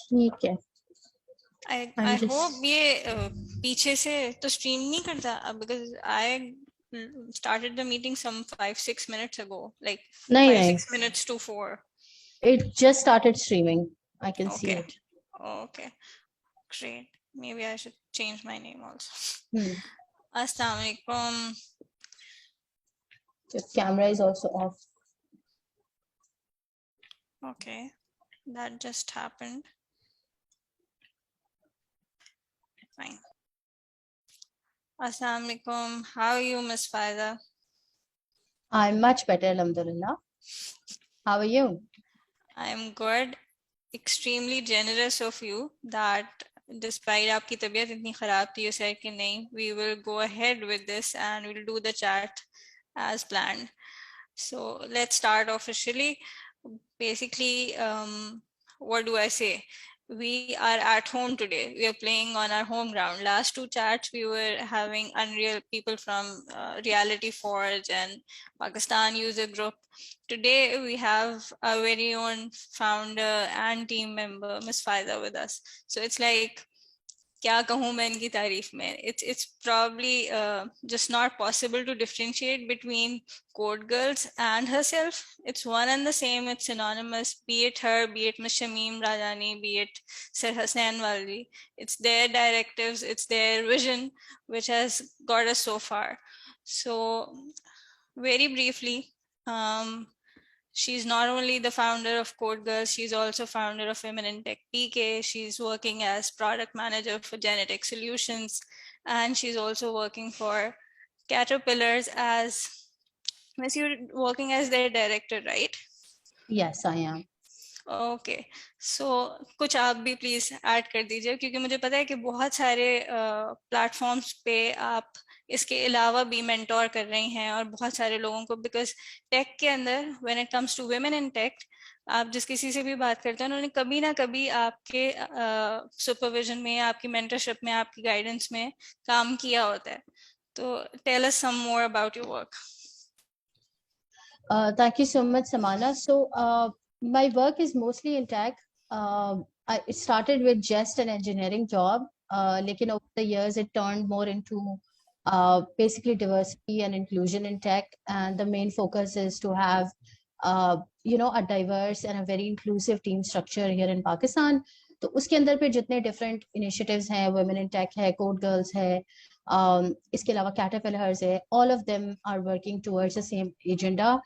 ठीक है। I I'm hope just ये पीछे से तो स्ट्रीम नहीं करता because I started the meeting some 5-6 minutes ago, like नहीं five नहीं, six minutes to 4. it just started streaming. I can see Okay, it. okay, great. Maybe I should change my name also. Hmm. Assalamu alaikum. Your camera is also off. Okay, that just happened. Fine. Assalamu alaikum. How are you, Miss Faiza? I'm much better, alhamdulillah. How are you? I am good. Extremely generous of you that despite आपकी तबीयत इतनी खराब थी, you said कि नहीं, we will go ahead with this and we'll do the chat as planned. So let's start officially. Basically, what do I say? We are at home today. We are playing on our home ground. Last two chats, we were having Unreal people from Reality Forge and Pakistan user group. Today, we have our very own founder and team member, Miss Faiza, with us. So it's like, क्या कहूँ मैं इनकी तारीफ में, it's probably just not possible to differentiate between Code Girls and herself. It's one and the same. It's synonymous, be it her, be it Miss Shamim Rajani, be it Sir Hassan Walvi. It's their directives, it's their vision which has got us so far. So very briefly, um, she's not only the founder of Code Girls, she's also founder of Women in Tech PK. She's working as product manager for Genetic Solutions, and she's also working for Caterpillars as, Miss, you're working as their director, right? Yes, I am. Okay, so कुछ आप भी please add कर दीजिए, क्योंकि मुझे पता है कि बहुत सारे प्लेटफॉर्म्स पे आप इसके अलावा भी मेंटोर कर रही हैं और बहुत सारे लोगों को, बिकॉज टेक के अंदर when it comes to women in tech, आप जिस किसी से भी बात करते हैं उन्होंने कभी ना कभी आपके सुपरविजन में, आपकी मेंटरशिप में, आपकी गाइडेंस में काम किया होता है. तो tell us some more about your work. Thank you so much, Samana. So, my work is mostly in tech. I it started with just an engineering job, lekin over the years it turned more into basically diversity and inclusion in tech. And the main focus is to have, a diverse and a very inclusive team structure here in Pakistan. तो उसके अंदर पे जितने different initiatives हैं, women in tech है, code girls है, इसके अलावा caterpillars है, all of them are working towards the same agenda.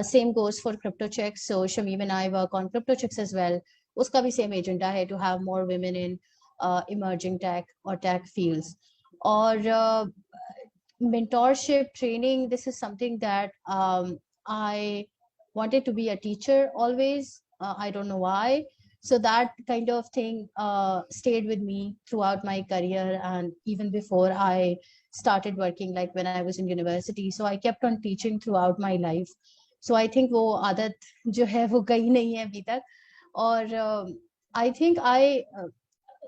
Same goes for crypto checks. So Shamim and I work on crypto checks as well. Uska bhi same agenda hai to have more women in emerging tech or tech fields. Or mentorship training. This is something that I wanted to be a teacher always. I don't know why. So that kind of thing stayed with me throughout my career and even before I started working, like when I was in university. So I kept on teaching throughout my life. So I think वो आदत जो है वो गई नहीं है अभी तक. और I think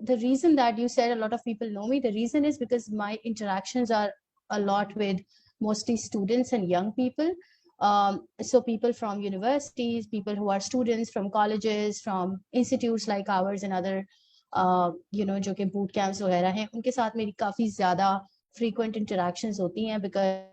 the reason that you said a lot of people know me, the reason is because my interactions are a lot with mostly students and young people. So people from universities, people who are students from colleges, from institutes like ours and other, जो कि boot camps वगैरह हैं, उनके साथ मेरी काफी ज्यादा frequent interactions होती हैं because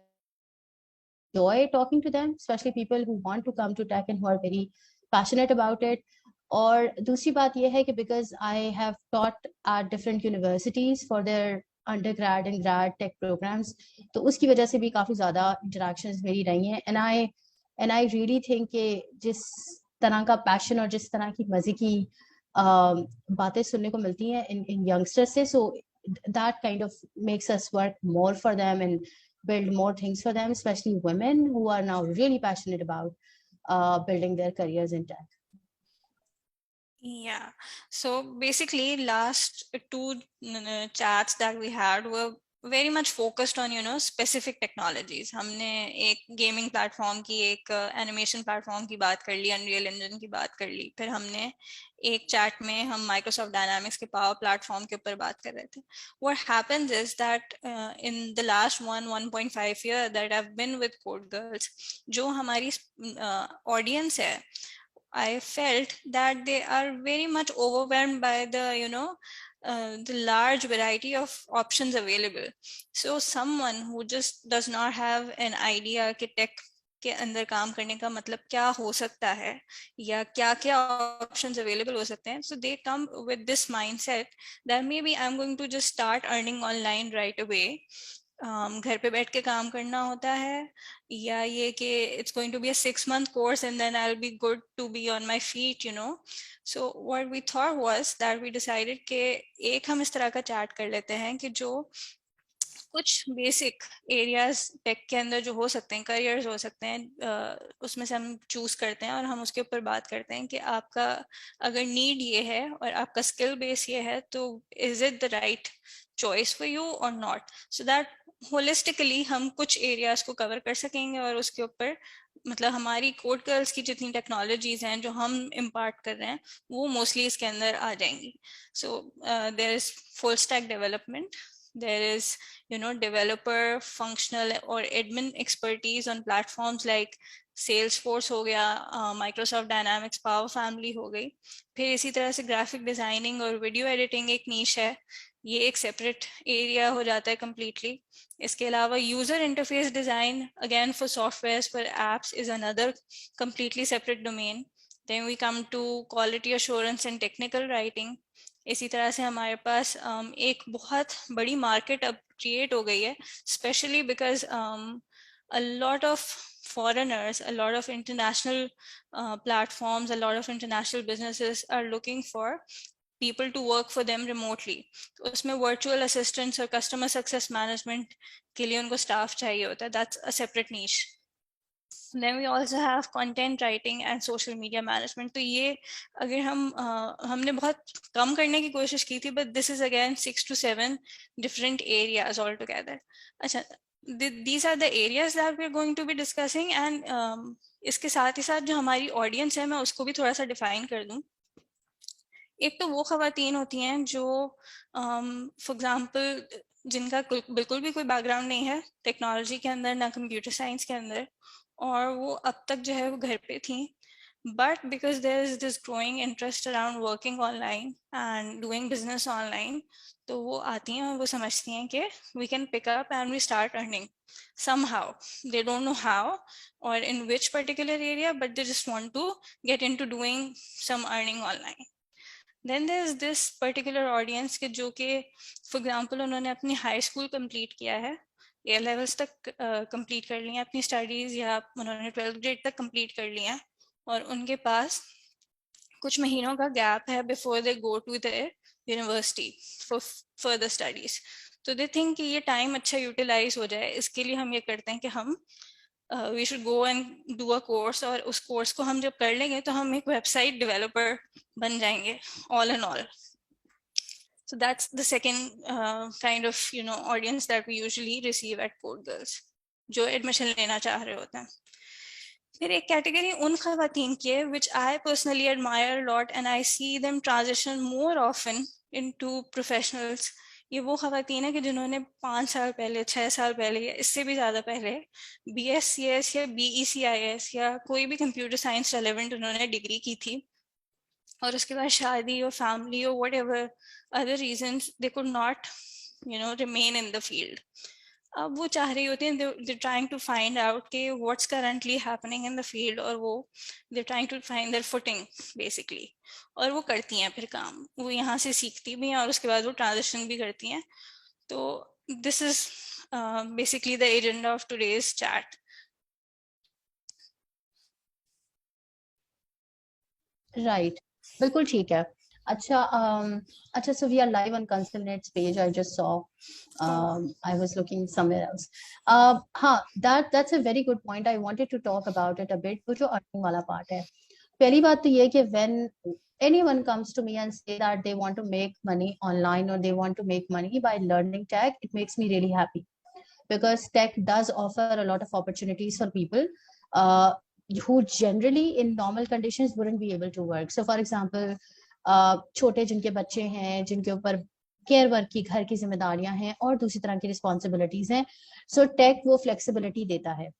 enjoy talking to them, especially people who want to come to tech and who are very passionate about it. और दूसरी बात यह है कि because I have taught at different universities for their undergrad and grad tech programs, तो उसकी वजह से भी काफी ज्यादा interactions मेरी रही हैं. And I really think कि जिस तरह का passion और जिस तरह की मजे की बातें सुनने को मिलती हैं in youngsters से, so that kind of makes us work more for them and build more things for them, especially women who are now really passionate about building their careers in tech. Yeah. So basically, last two chats that we had were very much focused on, specific technologies. हमने एक gaming platform की, एक animation platform की बात कर ली, Unreal Engine की बात कर ली. फिर हमने एक chat में हम Microsoft Dynamics के Power Platform के ऊपर बात कर रहे थे. What happens is that in the last 1.5 year that I've been with Code Girls, जो हमारी audience है, I felt that they are very much overwhelmed by the, the large variety of options available. So someone who just does not have an idea कि tech के अंदर काम करने का मतलब क्या हो सकता है या क्या क्या options available हो सकते हैं, so they come with this mindset that maybe I'm going to just start earning online right away. घर पे बैठ के काम करना होता है, या ये कि it's going to be a 6-month course and then I'll be good to be on my feet, So what we thought was that we decided कि एक हम इस तरह का चैट कर लेते हैं कि जो कुछ बेसिक एरियाज टेक के अंदर जो हो सकते हैं, करियर्स हो सकते हैं, उसमें से हम चूज करते हैं और हम उसके ऊपर बात करते हैं कि आपका अगर नीड ये है और आपका स्किल बेस ये है, तो is it the right choice for you और नॉट, सो दैट होलिस्टिकली हम कुछ एरियाज को कवर कर सकेंगे और उसके ऊपर मतलब हमारी कोड गर्ल्स की जितनी टेक्नोलॉजीज हैं जो हम इम्पार्ट कर रहे हैं वो मोस्टली इसके अंदर आ जाएंगी. So there is full stack development, there is developer functional or admin expertise on platforms like Salesforce हो गया, Microsoft Dynamics Power Family हो गई. फिर इसी तरह से ग्राफिक डिजाइनिंग और वीडियो एडिटिंग एक नीश है, ये एक सेपरेट एरिया हो जाता है completely. इसके अलावा user interface design again for software for apps is another completely separate domain. Then we come to quality assurance and technical writing. इसी तरह से हमारे पास एक बहुत बड़ी मार्केट अब क्रिएट हो गई है, specially because a lot of foreigners, a lot of international platforms, a lot of international businesses are looking for people to work for them remotely. तो उसमें virtual assistants और customer success management के लिए उनको staff चाहिए होता है. That's a separate niche. Then we also have content writing and social media management. तो ये अगर हमने बहुत कम करने की कोशिश की थी, but this is again 6 to 7 different areas altogether. अच्छा, these are the areas that we're going to be discussing, and इसके साथ ही साथ जो हमारी audience है मैं उसको भी थोड़ा सा define कर दूँ. एक तो वो ख़वातीन होती हैं जो फॉर एग्जांपल जिनका बिल्कुल भी कोई बैकग्राउंड नहीं है टेक्नोलॉजी के अंदर, ना कंप्यूटर साइंस के अंदर, और वो अब तक जो है वो घर पे थी, but because there is this growing interest around working online and doing business online, तो वो आती हैं और वो समझती हैं कि we can pick up and we start earning somehow. They don't know how or in which particular area, but they just want to get into doing some earning online. Then there is this particular audience के जो कि for example उन्होंने अपनी high school complete किया है, A levels तक complete कर लिया अपनी studies, या उन्होंने 12th grade तक complete कर लिया, और उनके पास कुछ महीनों का gap है before they go to the university for further studies. तो they think कि ये time अच्छा utilize हो जाए, इसके लिए हम ये करते हैं कि हम we should go and do a course, और उस course को हम जब कर लेंगे तो हम एक website developer बन जाएंगे all in all. So that's the second kind of audience that we usually receive at Code Girls, जो admission लेना चाह रहे होते हैं. फिर एक कैटेगरी उन ख़वातीन की है which I personally admire a lot and I see them transition more often into professionals. ये वो ख़वातीन है कि जिन्होंने 5 साल पहले, 6 साल पहले या इससे भी ज़्यादा पहले BScs या BECIS या कोई भी कंप्यूटर साइंस रेलेवेंट उन्होंने डिग्री की थी, और उसके बाद शादी और फैमिली और whatever other reasons they could not remain in the field. अब वो चाह रही होती हैं, they're trying to find out कि what's currently happening in the field, और वो they're trying to find their footing basically, और वो करती हैं फिर काम, वो यहाँ से सीखती भी हैं और उसके बाद वो ट्रांजिशन भी करती हैं. तो this is basically the agenda of today's chat. Right. बिल्कुल ठीक है. अच्छा, अच्छा, so we are live on Constellnet's page. I just saw. I was looking somewhere else. हाँ, that's a very good point. I wanted to talk about it a bit. वो जो earning वाला part है. पहली बात तो ये कि when anyone comes to me and say that they want to make money online or they want to make money by learning tech, it makes me really happy, because tech does offer a lot of opportunities for people who generally in normal conditions wouldn't be able to work. So for example, छोटे जिनके बच्चे हैं, जिनके ऊपर care work की, घर की जिम्मेदारियां हैं और दूसरी तरह की रिस्पॉन्सिबिलिटीज हैं, सो टेक वो फ्लेक्सिबिलिटी देता है.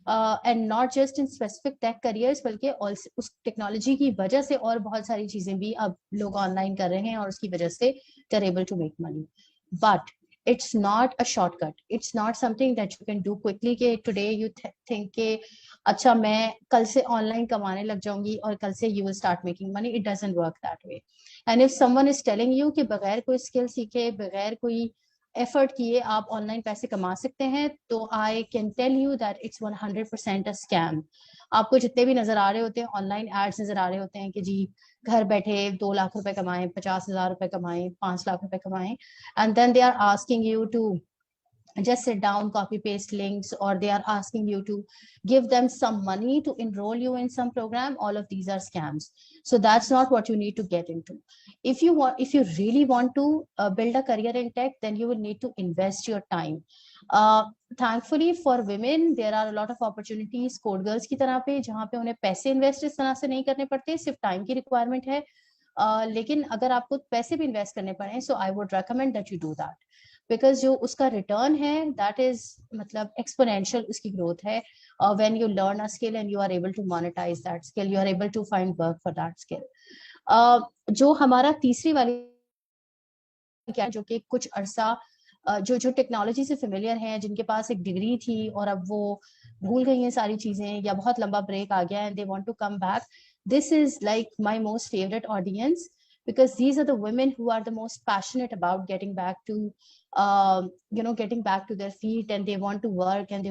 And not just in specific tech careers, बल्कि उस टेक्नोलॉजी की वजह से और बहुत सारी चीजें भी अब लोग ऑनलाइन कर रहे हैं और उसकी वजह से they are able to make money. But it's not a shortcut, it's not something that you can do quickly कि today you think कि अच्छा मैं कल से ऑनलाइन कमाने लग जाऊंगी और कल से you will start making money. It doesn't work that way. And if someone is telling you कि बगैर कोई स्किल सीखे, बगैर कोई एफर्ट किए आप ऑनलाइन पैसे कमा सकते हैं, तो I can tell you that it's 100% a scam. आपको जितने भी नजर आ रहे होते हैं ऑनलाइन एड्स नजर आ रहे होते हैं कि जी घर बैठे 2 लाख रुपए कमाएं, 50,000 रुपए कमाएं, 5 लाख रुपए कमाएं, and then they are asking you to just sit down, copy paste links, or they are asking you to give them some money to enroll you in some program. All of these are scams. So that's not what you need to get into. If you really want to build a career in tech, then you will need to invest your time. Thankfully for women, there are a lot of opportunities code girls की तरह पे, जहाँ पे उन्हें पैसे invest इस तरह से नहीं करने पड़ते, सिर्फ टाइम की रिक्वायरमेंट है. लेकिन अगर आपको पैसे भी इन्वेस्ट करने पड़े, so I would recommend that you do that, because जो उसका रिटर्न है दैट इज मतलब एक्सपोनेंशियल उसकी ग्रोथ है. When you learn a skill and you are able to monetise that skill, you are able to find work for that skill. जो हमारा तीसरी वाली क्या, जो कि कुछ अरसा जो जो टेक्नोलॉजी से फेमिलियर हैं, जिनके पास एक डिग्री थी और अब वो भूल गई हैं सारी चीजें, या बहुत लंबा ब्रेक आ गया and they want to come back. This is like my most favorite audience, because these are the women who are the most passionate about getting back to getting back to their feet, and they want to work, and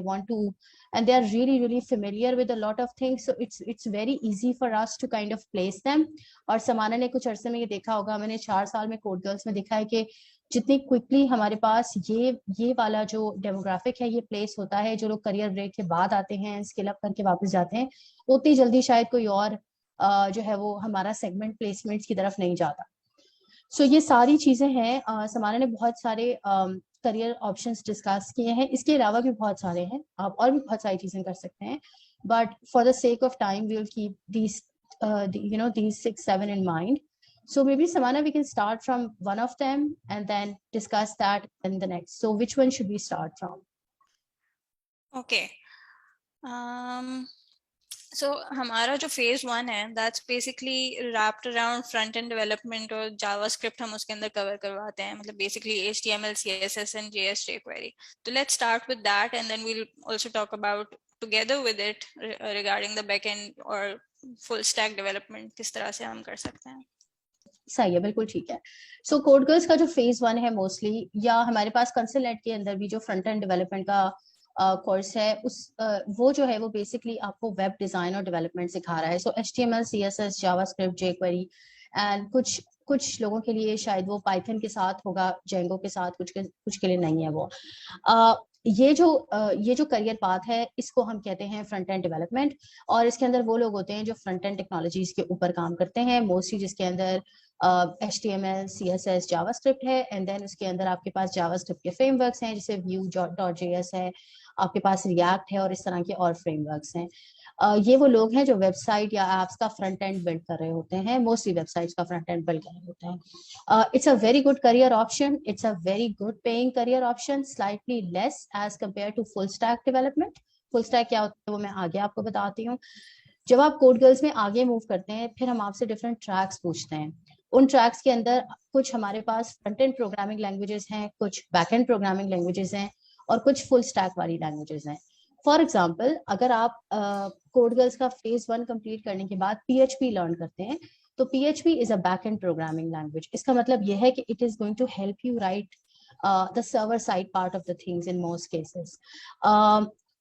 they are really really familiar with a lot of things. So it's very easy for us to kind of place them. और समाना ने कुछ अरसे में ये देखा होगा, मैंने 4 साल में कोड गर्ल्स में देखा है कि जितनी क्विकली हमारे पास ये वाला जो डेमोग्राफिक है ये प्लेस होता है, जो लोग करियर ब्रेक के बाद आते हैं, स्किल अप करके वापस जाते हैं, उतनी जल्दी शायद कोई और जो है वो हमारा सेगमेंट प्लेसमेंट्स की तरफ नहीं जाता. सो ये सारी चीजें हैं. समाना ने बहुत सारे करियर ऑप्शंस डिस्कस किए हैं, इसके अलावा भी बहुत सारे हैं, आप और भी बहुत सारी चीजें कर सकते हैं, but for the sake of time we will keep these 6-7 in mind. So maybe Samana, we can start from one of them and then discuss that in the next. So which one should we start from? Okay. So हमारा जो phase 1 है, that's basically wrapped around front end development और JavaScript हम उसके अंदर cover करवाते हैं, मतलब basically HTML, CSS and JS jQuery. So let's start with that, and then we'll also talk about together with it regarding the backend or full stack development, किस तरह से हम कर सकते हैं. सही है, बिल्कुल ठीक है. सो कोड गर्ल्स का जो फेज 1 है मोस्टली, या हमारे पास कंसलनेट के अंदर भी जो फ्रंट एंड डेवलपमेंट का कोर्स है, वो जो है वो बेसिकली आपको वेब डिजाइन और डेवलपमेंट सिखा रहा है. सो HTML, CSS, JavaScript, jQuery, and कुछ लोगों के लिए शायद वो पाइथन के साथ होगा, जेंगो के साथ, कुछ के लिए नहीं है वो. ये जो करियर पाथ है, इसको हम कहते हैं फ्रंट एंड डेवलपमेंट, और इसके अंदर वो लोग होते हैं जो फ्रंट एंड टेक्नोलॉजीज के ऊपर काम करते हैं मोस्टली, जिसके अंदर HTML, CSS, जावास्क्रिप्ट है, एंड देन उसके अंदर आपके पास जावास्क्रिप्ट के फ्रेमवर्क्स हैं, जैसे Vue.js है, आपके पास React है, और इस तरह के और फ्रेमवर्क्स हैं. ये वो लोग हैं जो वेबसाइट या एप्स का फ्रंट एंड बिल्ड कर रहे होते हैं, मोस्टली वेबसाइट्स का फ्रंट एंड बिल्ड कर रहे होते हैं. It's a very good career option, it's a very good paying career option, slightly less as compare to full stack development. Full stack क्या होता है वो मैं आगे आपको बताती हूँ. जब आप कोड गर्ल्स में आगे मूव करते हैं, फिर हम आपसे डिफरेंट ट्रैक्स पूछते हैं. उन ट्रैक्स के अंदर कुछ हमारे पास फ्रंट एंड प्रोग्रामिंग लैंग्वेजेस हैं, कुछ बैक एंड प्रोग्रामिंग लैंग्वेजेस हैं, और कुछ फुल स्टैक वाली लैंग्वेजेस हैं. फॉर एग्जाम्पल, अगर आप कोड गर्ल्स का फेज 1 कंप्लीट करने के बाद PHP लर्न करते हैं, तो PHP is a back end programming language. इसका मतलब यह है कि it is going to help you write the server side part of the things in most cases.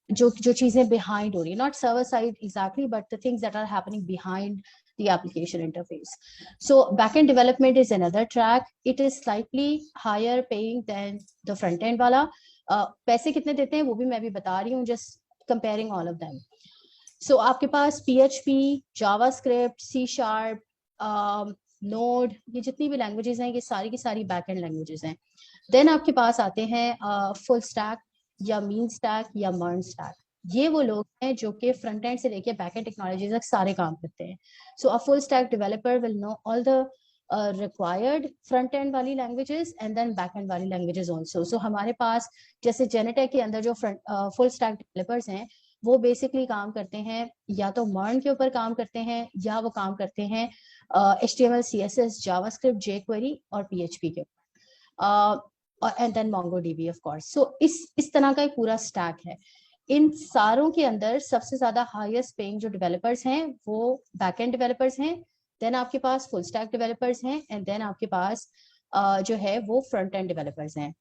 जो चीजें बिहाइंड हो रही है, not server side exactly, but the things that are happening behind the application interface. So backend development is another track. It is slightly higher paying than the front end वाला. पैसे कितने देते हैं वो भी मैं अभी बता रही हूँ, just comparing all of them. So आपके पास PHP, JavaScript, C#, Node, ये जितनी भी लैंग्वेजेस हैं, ये सारी की सारी बैकएंड लैंग्वेजेस हैं. देन आपके पास आते हैं फुल स्टैक या मीन स्टैक या मर्न स्टैक. ये वो लोग हैं जो कि फ्रंट एंड से लेके बैक एंड टेक्नोलॉजी तक सारे काम करते हैं. So a full stack developer will know all the required front end वाली languages and then back end वाली लैंग्वेजेस आल्सो. सो हमारे पास जैसे जेनेटेक के अंदर जो फुल स्टैक डेवलपर्स हैं, वो बेसिकली काम करते हैं या तो मर्न के ऊपर काम करते हैं, या वो काम करते हैं HTML, CSS, JavaScript, jQuery और PHP के ऊपर, and then MongoDB of course. So इस तरह का एक पूरा स्टैक है। इन सारों के अंदर सबसे ज्यादा हाईएस्ट पेइंग जो डेवलपर्स हैं वो बैकएंड डेवलपर्स हैं, देन आपके पास फुल स्टैक डेवलपर्स हैं, एंड देन आपके पास जो है वो फ्रंट एंड डेवलपर्स हैं।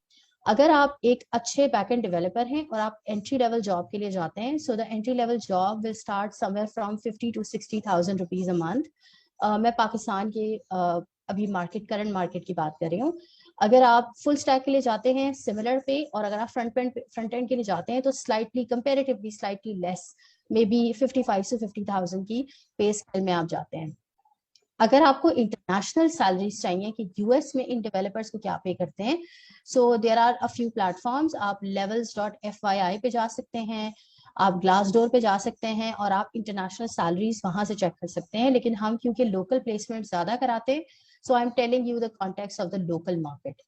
अगर आप एक अच्छे बैकएंड डेवलपर हैं और आप एंट्री लेवल जॉब के लिए जाते हैं, so the entry level job will start somewhere from 50 to 60,000 rupees a month. मैं पाकिस्तान के अभी करंट मार्केट की बात कर रही हूँ। अगर आप फुल स्टैक के लिए जाते हैं सिमिलर पे, और अगर आप फ्रंट एंड के लिए जाते हैं तो slightly comparatively slightly less, may be 55 से 50,000 की पे स्केल में आप जाते हैं। अगर आपको इंटरनेशनल सैलरीज चाहिए कि यूएस में इन डेवलपर्स को क्या पे करते हैं, so there are a few platforms. आप levels.fyi पे जा सकते हैं, आप ग्लासडोर पे जा सकते हैं, और आप इंटरनेशनल सैलरीज वहां से चेक कर सकते हैं। लेकिन हम क्योंकि लोकल प्लेसमेंट ज्यादा कराते हैं, so I am telling you the context of the local market.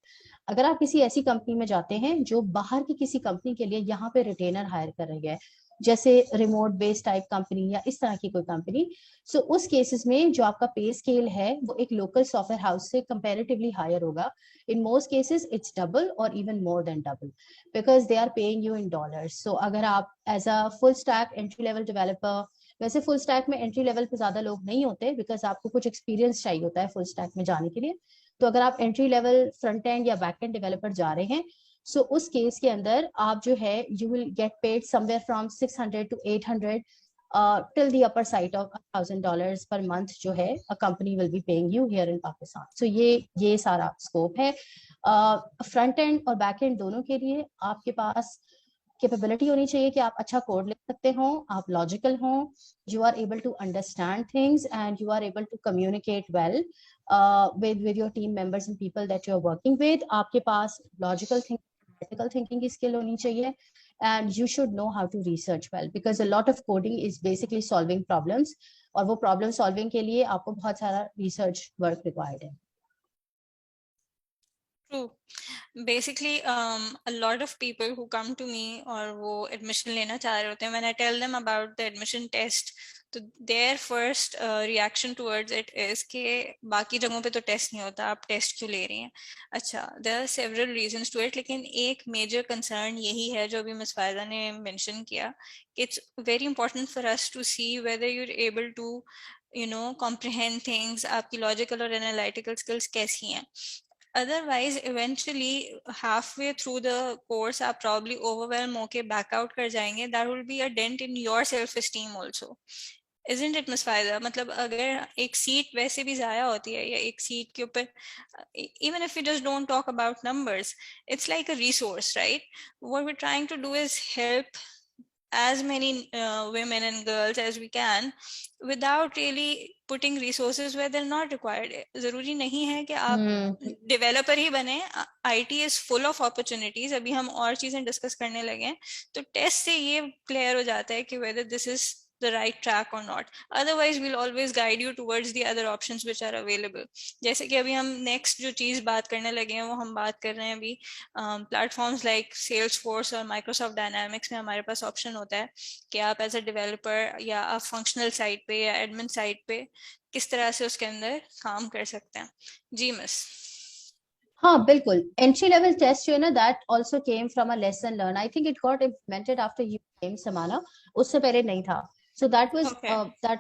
अगर आप किसी ऐसी कंपनी में जाते हैं जो बाहर की किसी कंपनी के लिए यहाँ पे रिटेनर हायर कर रही है, जैसे रिमोट बेस्ड टाइप कंपनी या इस तरह की कोई कंपनी, सो उस केसेस में जो आपका पे स्केल है वो एक लोकल सॉफ्टवेयर हाउस से कंपैरेटिवली हायर होगा। In most cases it's double or even more than double, because they are paying you in dollars. So अगर आप as a full stack entry level developer, वैसे full stack में entry level पे ज्यादा लोग नहीं होते बिकॉज आपको कुछ एक्सपीरियंस चाहिए होता है फुल स्टैक में जाने के लिए। तो अगर आप एंट्री लेवल फ्रंट एंड या बैक एंड डेवलपर जा रहे हैं, सो उस केस के अंदर आप जो है you will get paid somewhere from 600 to 800 till the upper side of $1,000 per month जो है a company will be paying you here in Pakistan. So ये सारा स्कोप है। फ्रंट एंड और बैक एंड दोनों के लिए आपके पास कैपेबिलिटी होनी चाहिए कि आप अच्छा कोड लिख सकते हो, आप लॉजिकल हो, you are able to understand things and you are able to communicate well with your team members and people that you are working with. आपके पास लॉजिकल थिंकिंग, critical thinking की स्किल होनी चाहिए, and you should know how to research well because a lot of coding is basically solving problems, और वो problem solving के लिए आपको बहुत सारा research work required है। True. Basically, a lot of people who come to me और वो admission लेना चाह रहे होते हैं, when I tell them about the admission test, तो their first reaction towards it is कि बाकी जगहों पे तो टेस्ट नहीं होता, आप टेस्ट क्यों ले रही हैं? अच्छा, there are several reasons to it, लेकिन एक major concern यही है जो अभी मिस फायदा ने mention किया, कि it's very important for us to see whether you're able to comprehend things, आपकी logical और analytical skills कैसी हैं। Otherwise, eventually, halfway through the course, आप probably overwhelm होके back out कर जाएंगे. That will be a dent in your self-esteem also. Isn't it, Miss Faida? मतलब अगर एक सीट वैसे भी ज़ाया होती है या एक सीट के ऊपर, even if we just don't talk about numbers, it's like a resource, right? What we're trying to do is help as many women and girls as we can without really putting resources where they're not required. जरूरी नहीं है कि आप developer ही बने, IT is full of opportunities। अभी हम और चीजें डिस्कस करने लगे हैं, तो टेस्ट से ये क्लियर हो जाता है कि whether this is the right track or not. Otherwise, we'll always guide you towards the other options which are available. जैसे कि अभी हम next जो चीज बात करने लगे हैं वो हम बात कर रहे हैं अभी प्लेटफॉर्म्स लाइक Salesforce और Microsoft Dynamics में हमारे पास ऑप्शन होता है कि आप एज अ डेवलपर या आप फंक्शनल साइड पे या एडमिन साइड पे किस तरह से उसके अंदर काम कर सकते हैं। जी मिस। हाँ बिल्कुल, एंट्री लेवल टेस्ट जो है ना, that also came from a lesson learn. I think it got implemented after you came समाना, उससे पहले नहीं था। So that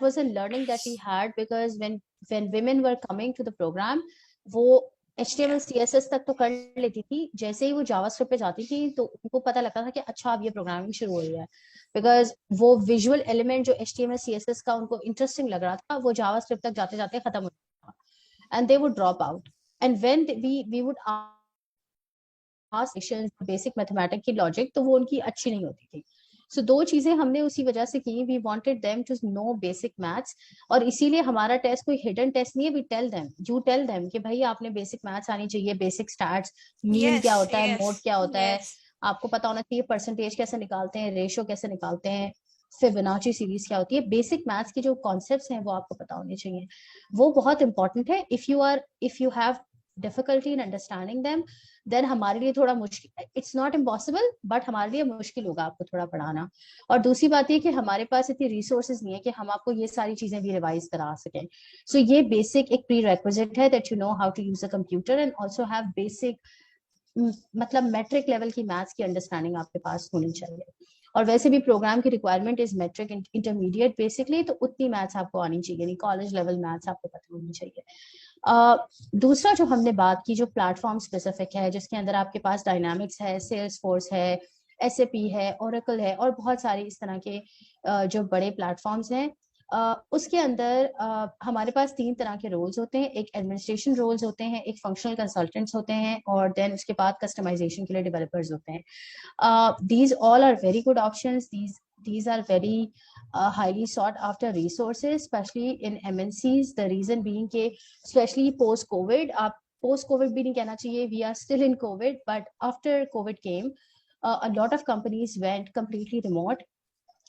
was a learning that we had because when women were coming to the program, वो HTML CSS तक तो कर लेती थी, जैसे ही वो जावास्क्रिप्ट पे जाती थी तो उनको पता लगता था कि अच्छा अब ये प्रोग्रामिंग शुरू हो रही है, बिकॉज वो विजुअल एलिमेंट जो HTML CSS का उनको इंटरेस्टिंग लग रहा था वो जावास्क्रिप्ट तक जाते जाते खत्म हो जाता था, and they would drop out. And when we would ask basic mathematics की लॉजिक, तो वो उनकी अच्छी नहीं होती थी। So, दो चीजें हमने उसी वजह से की, we wanted them to know basic maths, और इसीलिए हमारा टेस्ट कोई हिडन टेस्ट नहीं है। We tell them, you tell them कि भाई आपने बेसिक मैथ्स आनी चाहिए, बेसिक स्टैट्स, मीन क्या होता है, मोड क्या होता है, आपको पता होना चाहिए परसेंटेज कैसे निकालते हैं, रेशो कैसे निकालते हैं, फिबोनाची सीरीज क्या होती है। बेसिक मैथ्स की जो कॉन्सेप्ट्स हैं वो आपको पता होने चाहिए, वो बहुत इंपॉर्टेंट है। If you have difficulty in understanding them, then हमारे लिए थोड़ा मुश्किल, it's not impossible, but हमारे लिए मुश्किल होगा आपको थोड़ा पढ़ाना. और दूसरी बात ये कि हमारे पास इतनी resources नहीं है कि हम आपको ये सारी चीजें भी रिवाइज करा सकें. So ये basic एक prerequisite है that you know how to use a computer and also have basic मतलब metric level की maths की understanding आपके पास होनी चाहिए. और वैसे भी प्रोग्राम की requirement is matric intermediate basically, तो उतनी मैथ्स आपको आनी चाहिए नहीं, कॉलेज लेवल मैथ्स आपको पता होनी चाहिए. दूसरा जो हमने बात की जो प्लेटफॉर्म स्पेसिफिक है, जिसके अंदर आपके पास डायनामिक्स है, सेल्स फोर्स है, SAP है, ओरेकल है और बहुत सारे इस तरह के जो बड़े प्लेटफॉर्म्स हैं, उसके अंदर हमारे पास 3 तरह के रोल्स होते हैं. एक एडमिनिस्ट्रेशन रोल्स होते हैं, एक फंक्शनल कंसल्टेंट्स होते हैं और देन उसके बाद कस्टमाइजेशन के लिए डेवलपर्स होते हैं. These all are very good options. These are very highly sought after resources, especially in MNCs. The reason being कि especially post COVID, आप post COVID भी नहीं कहना चाहिए, we are still in COVID, but after COVID came, a lot of companies went completely remote.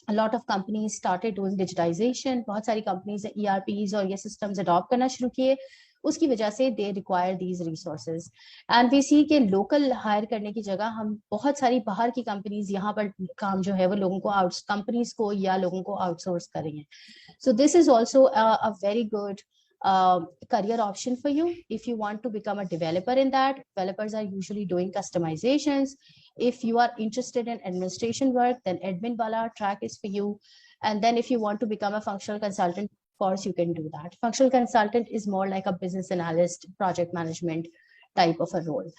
A lot of companies started doing digitization. बहुत सारी companies ERPs और ये systems adopt करना शुरू किए. उसकी वजह से they require these resources. And we see कि local hire करने की जगह हम बहुत सारी बाहर की companies यहाँ पर काम जो है वो लोगों को companies को या लोगों को outsource कर रही हैं. So this is also a very good career option for you if you want to become a developer in that. Developers are usually doing customizations. If you are interested in administration work, then admin wala track is for you. And then if you want to become a functional consultant, of course you can do that. Functional consultant is more like a business analyst, project management type of a role.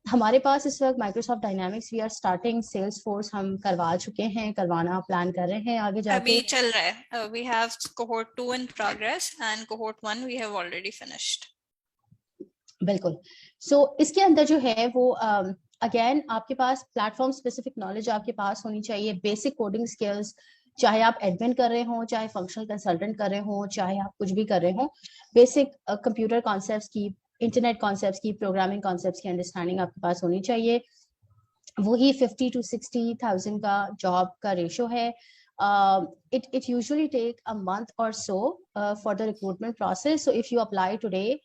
हमारे पास इस वक्त Microsoft Dynamics we are starting, Salesforce हम करवा चुके हैं, करवाना plan कर रहे हैं आगे जाके. अभी चल रहा है. We have cohort 2 in progress and cohort 1 we have already finished. बिल्कुल. So इसके अंदर जो है वो अगेन आपके पास प्लेटफॉर्म स्पेसिफिक नॉलेज आपके पास होनी चाहिए, बेसिक कोडिंग स्किल्स, चाहे आप एडमिन कर रहे हो, चाहे फंक्शनल कंसल्टेंट कर रहे हो, चाहे आप कुछ भी कर रहे हो, बेसिक कंप्यूटर कॉन्सेप्ट्स की, इंटरनेट कॉन्सेप्ट्स की, प्रोग्रामिंग कॉन्सेप्ट्स की अंडरस्टैंडिंग आपके पास होनी चाहिए. वही 50 to 60,000 का जॉब का रेशो है. It usually take a month or so for the recruitment process. So if you apply today,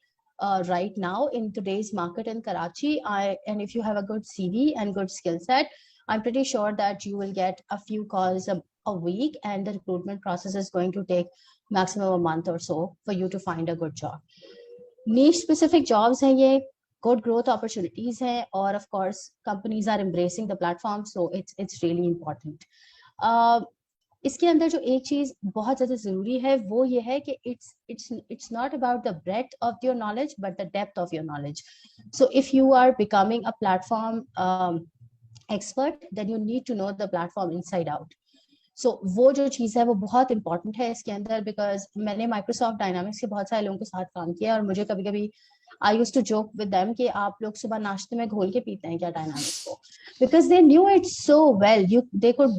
right now in today's market in Karachi, and if you have a good CV and good skill set, I'm pretty sure that you will get a few calls a week, and the recruitment process is going to take maximum a month or so for you to find a good job. Niche specific jobs हैं ये, good growth opportunities हैं, और of course companies are embracing the platform, so it's really important. इसके अंदर जो एक चीज बहुत ज्यादा जरूरी है वो ये है कि it's not about the breadth of your knowledge but the depth of your knowledge. So if you are becoming a platform expert, then you need to know the platform inside out. So वो जो चीज है वो बहुत important है इसके अंदर, because मैंने Microsoft Dynamics के बहुत सारे लोगों के साथ काम किया और मुझे कभी कभी I used to joke with them कि आप लोग सुबह नाश्ते में घोल के पीते हैं क्या Dynamics को, because they knew it so well.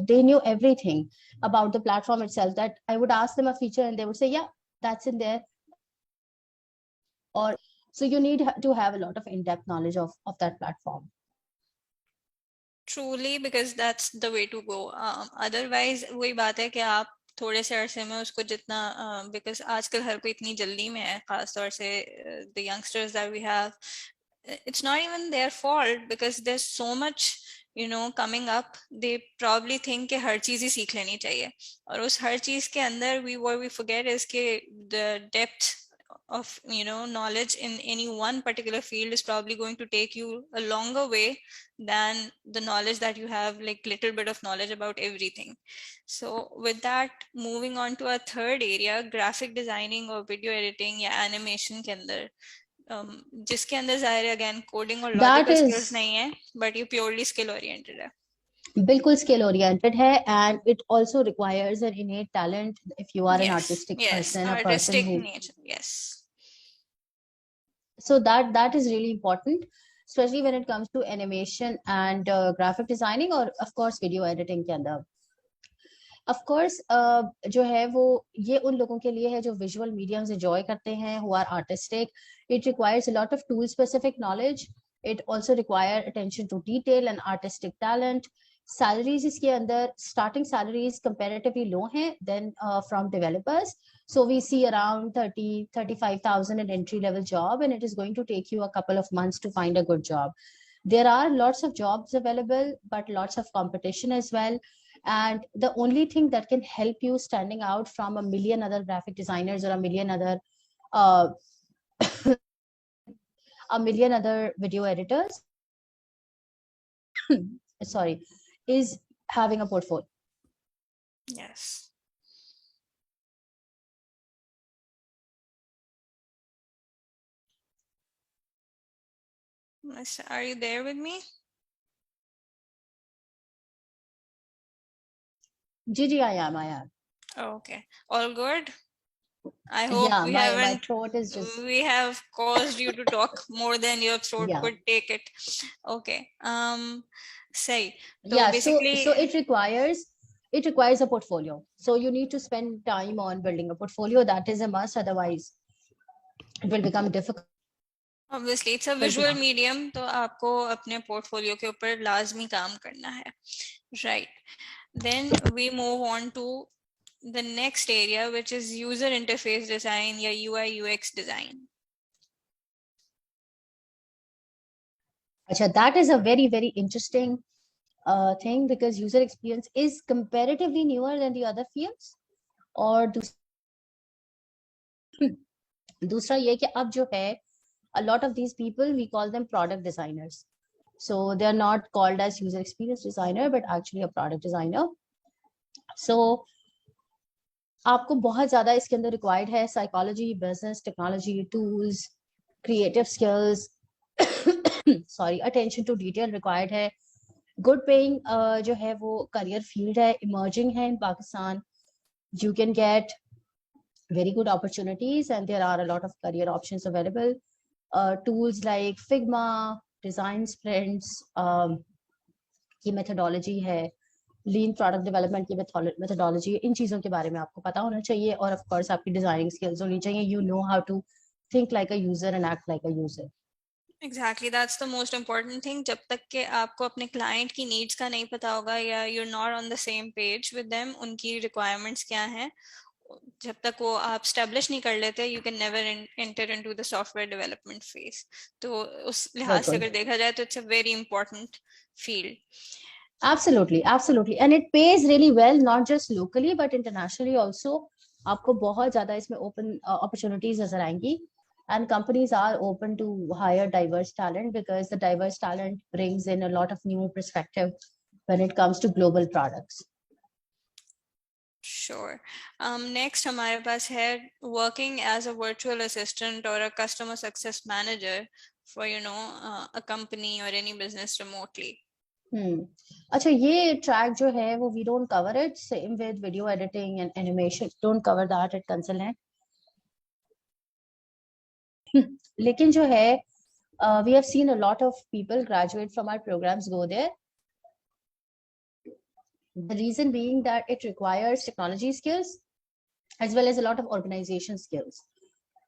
They knew everything about the platform itself, that I would ask them a feature and they would say, yeah, that's in there. Or so you need to have a lot of in-depth knowledge of that platform. Truly, because that's the way to go. Otherwise वही बात है कि आप थोड़े से अरसे में उसको जितना because आजकल हर कोई इतनी जल्दी में है, खास तौर से the youngsters that we have, it's not even their fault because there's so much coming up. They probably think कि हर चीज ही सीख लेनी चाहिए, और उस हर चीज के अंदर what we forget is कि the depth of knowledge in any one particular field is probably going to take you a longer way than the knowledge that you have, like little bit of knowledge about everything. So with that, moving on to our third area, graphic designing or video editing या animation के अंदर, जिसके अंदर जाहिर है again coding और logical skills नहीं है, बट ये प्योरली स्किल ओरिएंटेड है. बिल्कुल स्किल ओरिएंटेड है, and it also requires an innate talent if you are an artistic person, a person who yes, so that is really important, especially when it comes to animation and graphic designing, or of course video editing के अंदर. Of course जो है वो ये उन लोगों के लिए है जो visual mediums enjoy करते हैं, who are artistic. It requires a lot of tool specific knowledge. It also requires attention to detail and artistic talent. salaries इसके अंदर starting salaries comparatively low हैं than from developers. So we see around 35,000 an entry level job, and it is going to take you a couple of months to find a good job. There are lots of jobs available, but lots of competition as well. And the only thing that can help you standing out from a million other graphic designers or a million other video editors, sorry, is having a portfolio. Yes. Are you there with me? Gigi, I am. Okay. All good? I hope Yeah, we my throat is just... we have caused you to talk more than your throat Yeah. could take it. Okay. Say. Yeah, basically, so it requires a portfolio. So you need to spend time on building a portfolio. That is a must, otherwise it will become difficult. obviously it's a visual medium, तो आपको अपने portfolio के ऊपर लाजमी काम करना है. Right. Then we move on to the next area, which is user interface design या UI UX design. Achha, that is a very, very interesting thing, because user experience is comparatively newer than the other fields. और दूसरा ये कि अब जो है, a lot of these people, we call them product designers. So they are not called as user experience designer, but actually a product designer. So आपको बहुत ज्यादा इसके अंदर रिक्वायर्ड है psychology, business, technology, tools, creative skills, sorry, attention to detail required है. Good paying जो है वो करियर फील्ड है, इमर्जिंग है इन Pakistan. You can get very good opportunities, and there are a lot of career options available. Tools like Figma, design sprints, की methodology है, lean product development की methodology, इन चीजों के बारे में आपको पता होना चाहिए. और ऑफ कोर्स आपकी डिजाइनिंग स्किल्स होनी चाहिए. You know how to think like a user and act like a user. Exactly, that's the most important thing. जब तक कि आपको अपने client की needs का नहीं पता होगा या you're not on the same page with them, उनकी requirements क्या हैं, जब तक वो आप establish नहीं कर लेते, you can never enter into the software development phase. तो उस लिहाज से अगर देखा जाए तो it's a very important field. Absolutely, absolutely, and it pays really well, not just locally but internationally also. आपको बहुत ज्यादा इसमें open opportunities नजर आएंगी, and companies are open to hire diverse talent, because the diverse talent brings in a lot of new perspective when it comes to global products. Sure. Next हमारे पास है working as a virtual assistant or a customer success manager for a company or any business remotely. अच्छा, ये track जो है वो we don't cover it. Same with video editing and animation, don't cover that at Consol है. लेकिन जो है we have seen a lot of people graduate from our programs go there. The reason being that it requires technology skills as well as a lot of organization skills.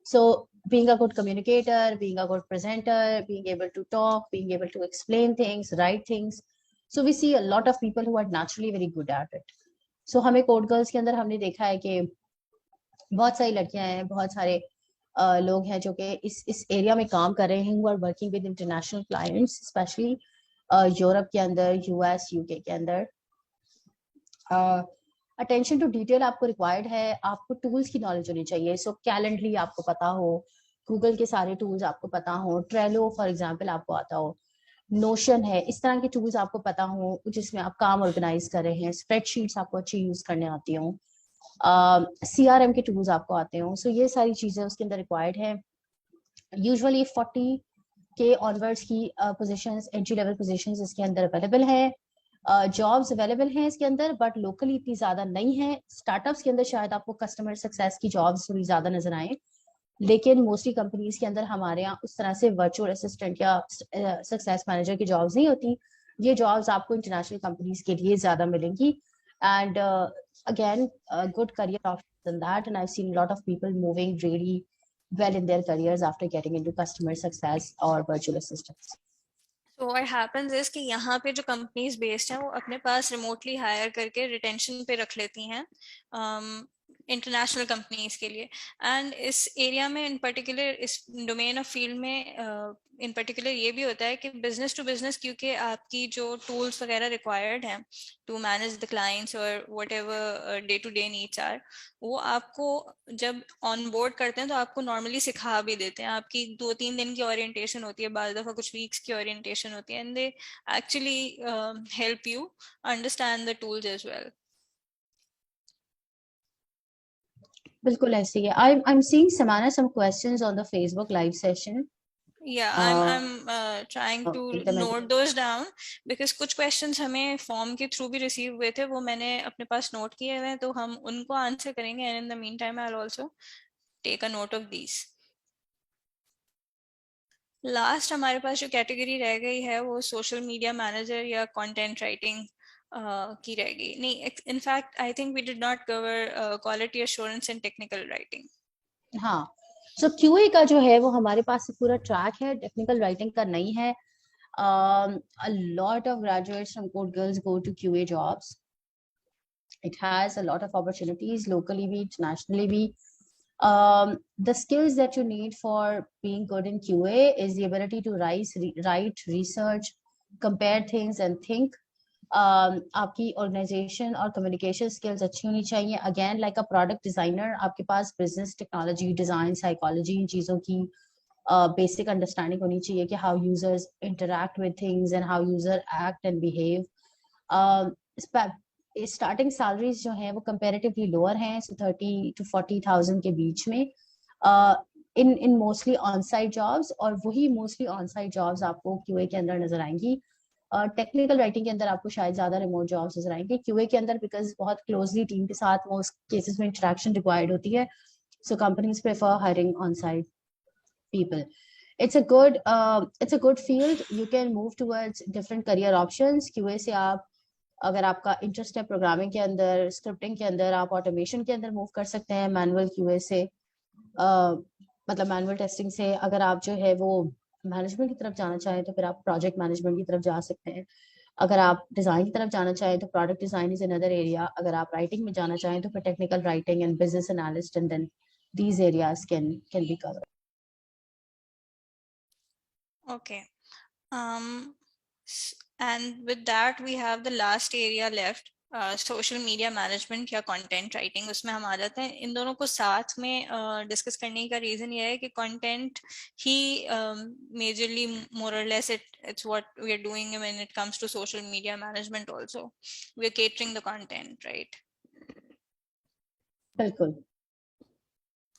So being a good communicator, being a good presenter, being able to talk, being able to explain things, write things. So we see a lot of people who are naturally very good at it. So हमें code girls के अंदर हमने देखा है कि बहुत सारी लड़कियां हैं, बहुत सारे लोग हैं जो कि इस एरिया में काम कर रहे हैं, who are working with international clients, especially Europe के अंदर, यूएस, यूके के अंदर. अटेंशन टू डिटेल आपको रिक्वायर्ड है. आपको टूल्स की नॉलेज होनी चाहिए. सो कैलेंडली आपको पता हो, गूगल के सारे टूल्स आपको पता हो, ट्रेलो फॉर एग्जांपल आपको आता हो, नोशन है, इस तरह के टूल्स आपको पता हो जिसमें आप काम ऑर्गेनाइज कर रहे हैं. स्प्रेडशीट्स आपको अच्छी यूज करने आती हो, CRM के टूल्स आपको आते हो. सो ये सारी चीजें उसके अंदर रिक्वायर्ड है. यूजुअली 40 के ऑनवर्ड्स की पोजीशंस, एंट्री लेवल पोजीशंस इसके अंदर अवेलेबल है. जॉब्स अवेलेबल हैं इसके अंदर, बट लोकली इतनी ज्यादा नहीं है. स्टार्टअप्स के अंदर शायद आपको कस्टमर सक्सेस की जॉब्स थोड़ी ज्यादा नजर आए, लेकिन मोस्टली कंपनीज के अंदर हमारे यहाँ उस तरह से वर्चुअल असिस्टेंट या सक्सेस मैनेजर की जॉब्स नहीं होती. ये जॉब्स आपको इंटरनेशनल कंपनीज के लिए ज्यादा मिलेंगी. And again good career option that, and I have seen lot of people moving really well in their careers after getting into customer success or virtual assistants. So what happens is कि यहाँ पे जो companies based हैं वो अपने पास remotely hire करके retention पे रख लेती हैं इंटरनेशनल कंपनीज के लिए. एंड इस एरिया में इन पर्टिकुलर, इस डोमेन ऑफ फील्ड में इन पर्टिकुलर ये भी होता है कि बिजनेस टू बिजनेस, क्योंकि आपकी जो टूल्स वगैरह रिक्वायर्ड हैं टू मैनेज द क्लाइंट्स और whatever day to day needs are, वो आपको जब ऑन बोर्ड करते हैं तो आपको नॉर्मली सिखा भी देते हैं. आपकी 2-3 दिन की ओरिएंटेशन होती है, बाद दफ़ा कुछ वीक्स की ओरिएंटेशन होती है, and they actually help you understand the tools as well. बिल्कुल ऐसे ही है. I'm seeing Samana some questions on the Facebook live session. Yeah, I'm trying to note those down because कुछ questions हमें form के through भी receive हुए थे, वो मैंने अपने पास note किए हुए हैं, तो हम उनको answer करेंगे. And in the meantime, I'll also take a note of these. Last हमारे पास जो category रह गई है वो social media manager या content writing की रह गई. नहीं, in fact, I think we did not cover quality assurance and technical writing. हाँ, so QA का जो है वो हमारे पास पूरा ट्रैक है, टेक्निकल राइटिंग का नहीं है. A lot of graduates from Code Girls go to QA jobs. It has a lot of opportunities locally bhi, internationally bhi. The skills that you need for being good in QA is the ability to write, research, compare things and think. आपकी organisation और communication skills अच्छी होनी चाहिए. Again like a product designer, आपके पास business, technology, design, psychology, इन चीजों की basic understanding होनी चाहिए कि how users interact with things and how user act and behave. Starting salaries जो हैं वो कंपैरेटिवली लोअर हैं, सो 30 to 40,000 के बीच में इन मोस्टली ऑन साइट जॉब्स. और वही मोस्टली ऑन साइट जॉब्स आपको क्यूए के अंदर नजर आएंगी. टेक्निकल राइटिंग के अंदर आपको शायद ज्यादा रिमोट जॉब्स नजर आएंगे. क्यूए के अंदर बिकॉज बहुत क्लोजली टीम के साथ मोस्ट केसेस में इंटरेक्शन रिक्वायर्ड होती है, सो companies prefer hiring on site people. It's a good field. You can move towards different career options. QA से आप, अगर आपका इंटरेस्ट है प्रोग्रामिंग के अंदर, स्क्रिप्टिंग के अंदर, आप ऑटोमेशन के अंदर मूव कर सकते हैं. मैनुअल क्यूए से मतलब मैनुअल टेस्टिंग से अगर आप जो है वो मैनेजमेंट की तरफ जाना चाहें तो फिर आप प्रोजेक्ट मैनेजमेंट की तरफ जा सकते हैं. अगर आप डिजाइन की तरफ जाना चाहें तो product design is another area. अगर आप राइटिंग में जाना चाहें तो फिर technical writing and business analyst, and then these areas can be covered. Okay. And with that, we have the last area left, social media management या content writing. उसमें हम आ जाते हैं. इन दोनों को साथ में डिस्कस करने का रीजन ये है कि कंटेंट ही मेजरली मोर और less it's what we are doing when it comes to social media management. Also we are catering the content, right? बिल्कुल.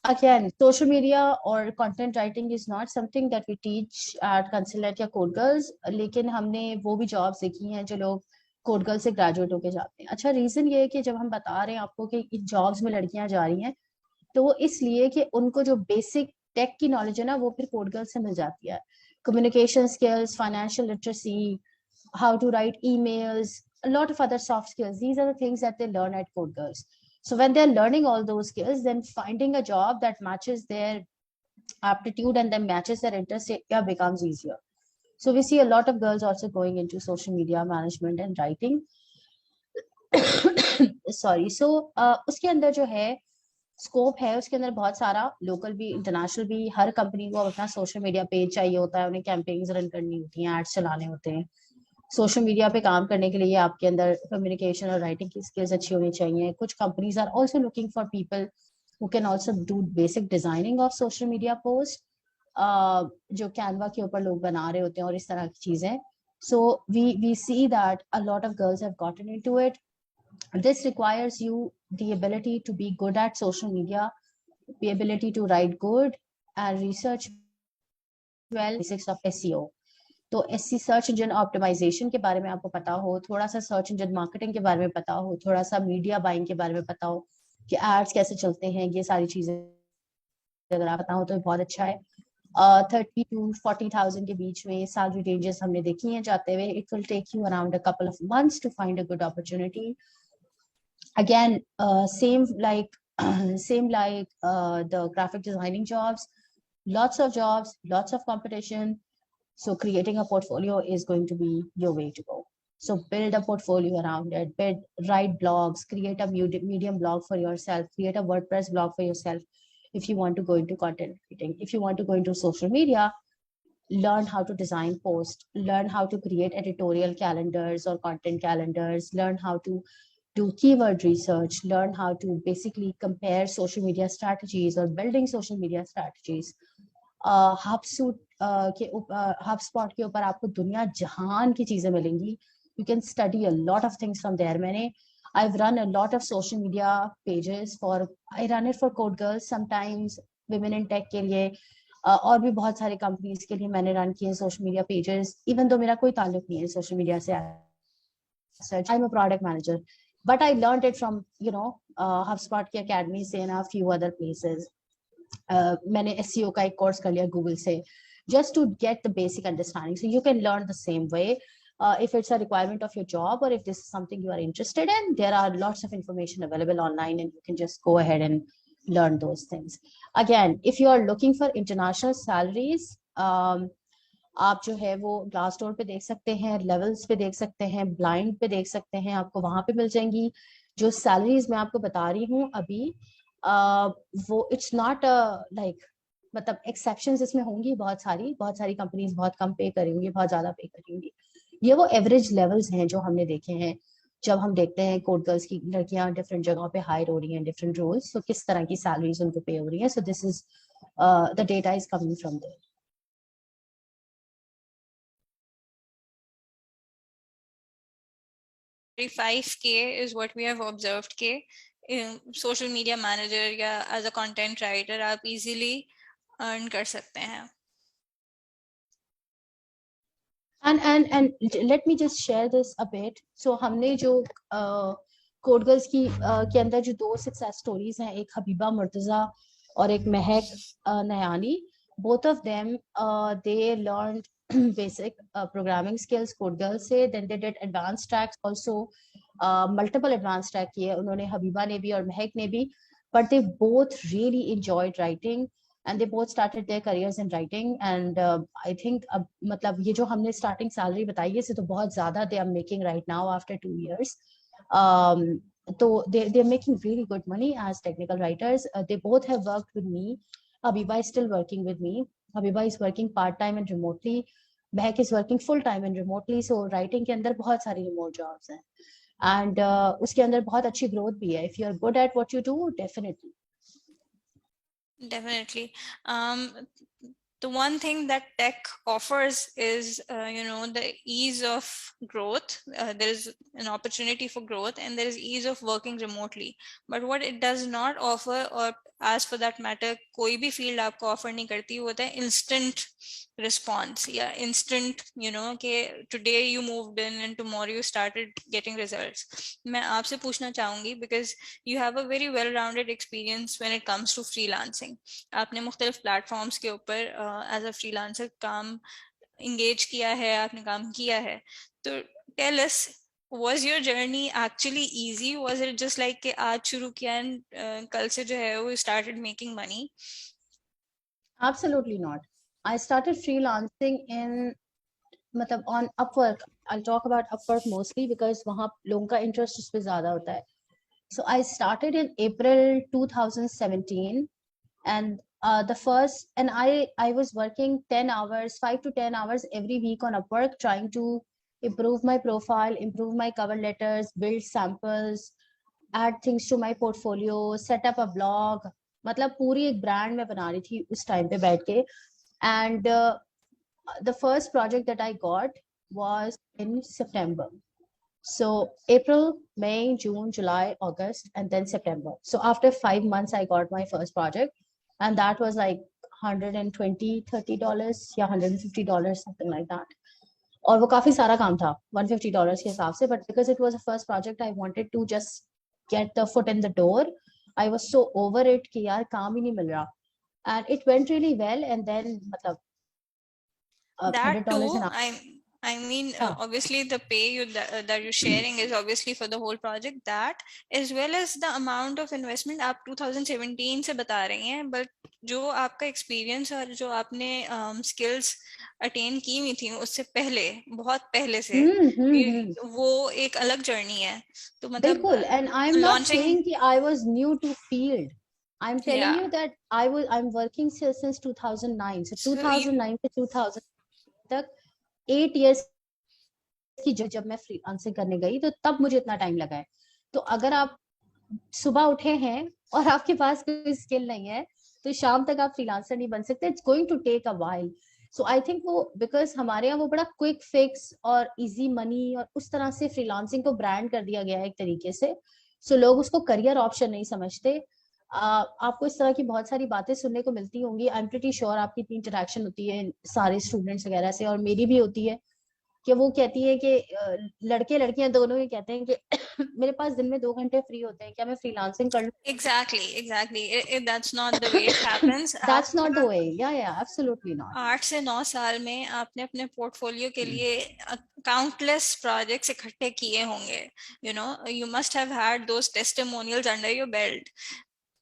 Again, social media or content writing is not something that we teach at Consulate या Code Girls, लेकिन हमने वो भी jobs देखी हैं जो लोग Code Girls से ग्रेजुएट होके जाते हैं. अच्छा, रीजन ये है कि जब हम बता रहे हैं आपको कि इन जॉब्स में लड़कियां जा रही हैं, तो वो इसलिए कि उनको जो बेसिक टेक की नॉलेज है ना वो फिर Code Girls से मिल जाती है. Communication skills, financial literacy, how to write emails, a lot of other soft skills. These are the things that they learn at Code Girls. So when they're learning all those skills, then finding a job that matches their aptitude and then matches their interest becomes easier. So we see a lot of girls also going into social media management and writing. Sorry. So उसके अंदर जो है scope है, उसके अंदर बहुत सारा, local भी इंटरनेशनल भी. हर कंपनी को अपना सोशल मीडिया पेज चाहिए होता है, उन्हें कैंपेन्स रन करनी होती हैं, एड्स चलाने होते हैं. सोशल मीडिया पे काम करने के लिए आपके अंदर कम्युनिकेशन और राइटिंग की स्किल्स अच्छी होनी चाहिए. कुछ companies are also looking for people who can also do basic designing of social media post, जो कैनवा के ऊपर लोग बना रहे होते हैं और इस तरह की चीजें. So we see that a lot of girls have gotten into it. This requires you the ability to be good at social media, the ability to write good and research well, basics of SEO. तो SC search engine optimisation के बारे में आपको पता हो, थोड़ा सा search engine marketing के बारे में पता हो, थोड़ा सा मीडिया बाइंग के बारे में पता हो कि एड्स कैसे चलते हैं, ये सारी चीजें अगर आप पता हो तो बहुत अच्छा है. 30 to 40,000 के बीच में सैलरी रेंजेस हमने देखी हैं जाते हुए. It will take you around a couple of months to find a good opportunity. Again, same like the graphic designing jobs, lots of competition. So creating a portfolio is going to be your way to go. So build a portfolio around it, write blogs, create a Medium blog for yourself, create a WordPress blog for yourself. If you want to go into content writing, if you want to go into social media, learn how to design posts, learn how to create editorial calendars or content calendars, learn how to do keyword research, learn how to basically compare social media strategies or building social media strategies. HubSpot के ऊपर आपको दुनिया जहान की चीजें मिलेंगी. You can study a lot of things from there. I've run a lot of social media pages I run it for Code Girls, sometimes Women in Tech के लिए, और भी बहुत सारे कंपनीज के लिए मैंने रन किए social media pages, even though मेरा कोई ताल्लुक नहीं है सोशल मीडिया से. I am a product manager, but I learned it from HubSpot की academy से and a few other places. मैंने SEO का एक कोर्स कर लिया गूगल से, just to get the basic understanding. So you can learn the same way. If it's a requirement of your job, or if this is something you are interested in, there are lots of information available online and you can just go ahead and learn those things. Again, if you are looking for international salaries, आप जो है वो Glassdoor पे देख सकते हैं, Levels पे देख सकते हैं, Blind पे देख सकते हैं, आपको वहां पे मिल जाएंगी. जो salaries मैं आपको बता रही हूँ अभी, वो it's not like, मतलब exceptions इसमें होंगी बहुत सारी कंपनीज बहुत कम पे करेंगी, बहुत ज्यादा पे करेंगी. ये वो एवरेज लेवल्स हैं जो हमने देखे हैं जब हम देखते हैं कोड गर्ल्स की लड़कियां डिफरेंट जगहों पे हायर हो रही हैं, डिफरेंट रोल्स, तो किस तरह की सैलरीज उनको पे हो रही है. So this is the data is coming from there. 35K is what we have observed के social media manager या as a content writer आप easily earn कर सकते हैं. And let me just share this a bit. So हमने जो code girls की के अंदर जो 2 सक्सेस स्टोरीज हैं, एक हबीबा मुर्तजा और एक महक नयानी, both of them they learned basic programming skills code girls से, then they did advanced tracks also, multiple advanced track किए उन्होंने, हबीबा ने भी और महक ने भी, but they both really enjoyed writing and they both started their careers in writing. And I think मतलब ये जो हमने starting salary बताई है, से तो बहुत ज़्यादा they are making right now after 2 years. So they're making really good money as technical writers. They both have worked with me. Habiba is still working with me. Habiba is working part-time and remotely. Behak is working full-time and remotely. So writing के अंदर बहुत सारी remote jobs हैं. And उसके अंदर बहुत अच्छी growth भी है. If you're good at what you do, definitely. Definitely. The one thing that tech offers is, the ease of growth. There is an opportunity for growth and there is ease of working remotely. But what it does not offer, or as for that matter, कोई भी field आपको offer नहीं करती, वो होता है instant response या instant, कि today you moved in and tomorrow you started getting results. मैं आपसे पूछना चाहूँगी because you have a very well-rounded experience when it comes to freelancing. आपने मुख्तलिफ platforms के ऊपर as a freelancer काम engage किया है, आपने काम किया है. तो tell us, was your journey actually easy? Was it just like कि आज शुरू किया and कल से जो है वो started making money? Absolutely not. I started freelancing मतलब on Upwork. I'll talk about Upwork mostly because वहाँ लोगों का interest उस पे ज़्यादा होता है. So I started in April 2017, and I was working 10 hours, 5 to 10 hours every week on Upwork, trying to improve my profile, improve my cover letters, build samples, add things to my portfolio, set up a blog. मतलब पूरी एक brand मैं बना रही थी उस time पे बैठ के. And the first project that I got was in September. So April, May, June, July, August, and then September. So after 5 months, I got my first project, and that was like $120, $30, yeah, $150, something like that. और वो काफी सारा काम था $150 के हिसाब से, but because it was a first project, I wanted to just get the foot in the door. I was so over it कि यार काम ही नहीं मिल रहा, and it went really well. And then मतलब that $100 too, an hour. I mean, हाँ. obviously the pay that you're sharing is obviously for the whole project, that as well as the amount of investment आप 2017 से बता रही हैं, but जो आपका experience और जो आपने skills attain की हुई थी उससे पहले, बहुत पहले से, वो एक अलग journey है. तो मतलब बिल्कुल. And I'm not launching, saying कि I was new to field. I'm telling you yeah. that I'm working since 2009. So So 2009 से 2000 तक 8 years की जब मैं फ्रीलांसिंग करने गई तो तब मुझे इतना टाइम लगा है. तो अगर आप सुबह उठे हैं और आपके पास कोई स्किल नहीं है तो शाम तक आप फ्रीलांसर नहीं बन सकते. It's going to take a while. So I think वो बिकॉज हमारे यहाँ वो बड़ा क्विक फिक्स और इजी मनी और उस तरह से फ्रीलांसिंग को ब्रांड कर दिया गया है एक तरीके से. सो लोग उसको करियर ऑप्शन नहीं समझते. आपको इस तरह की बहुत सारी बातें सुनने को मिलती होंगी. आई एम प्रीटी श्योर आपकी इतनी इंटरेक्शन होती है सारे स्टूडेंट्स वगैरह से, और मेरी भी होती है, कि वो कहती है कि लड़के लड़कियां दोनों ही कहते हैं कि मेरे पास दिन में 2 घंटे फ्री होते हैं, क्या मैं फ्रीलांसिंग कर लूं? exactly. That's not the way it happens. That's not the way. Yeah, absolutely not. 8 से 9 साल में आपने अपने पोर्टफोलियो के लिए काउंटलेस प्रोजेक्ट्स इकट्ठे किए होंगे. You must have had those testimonials under your belt.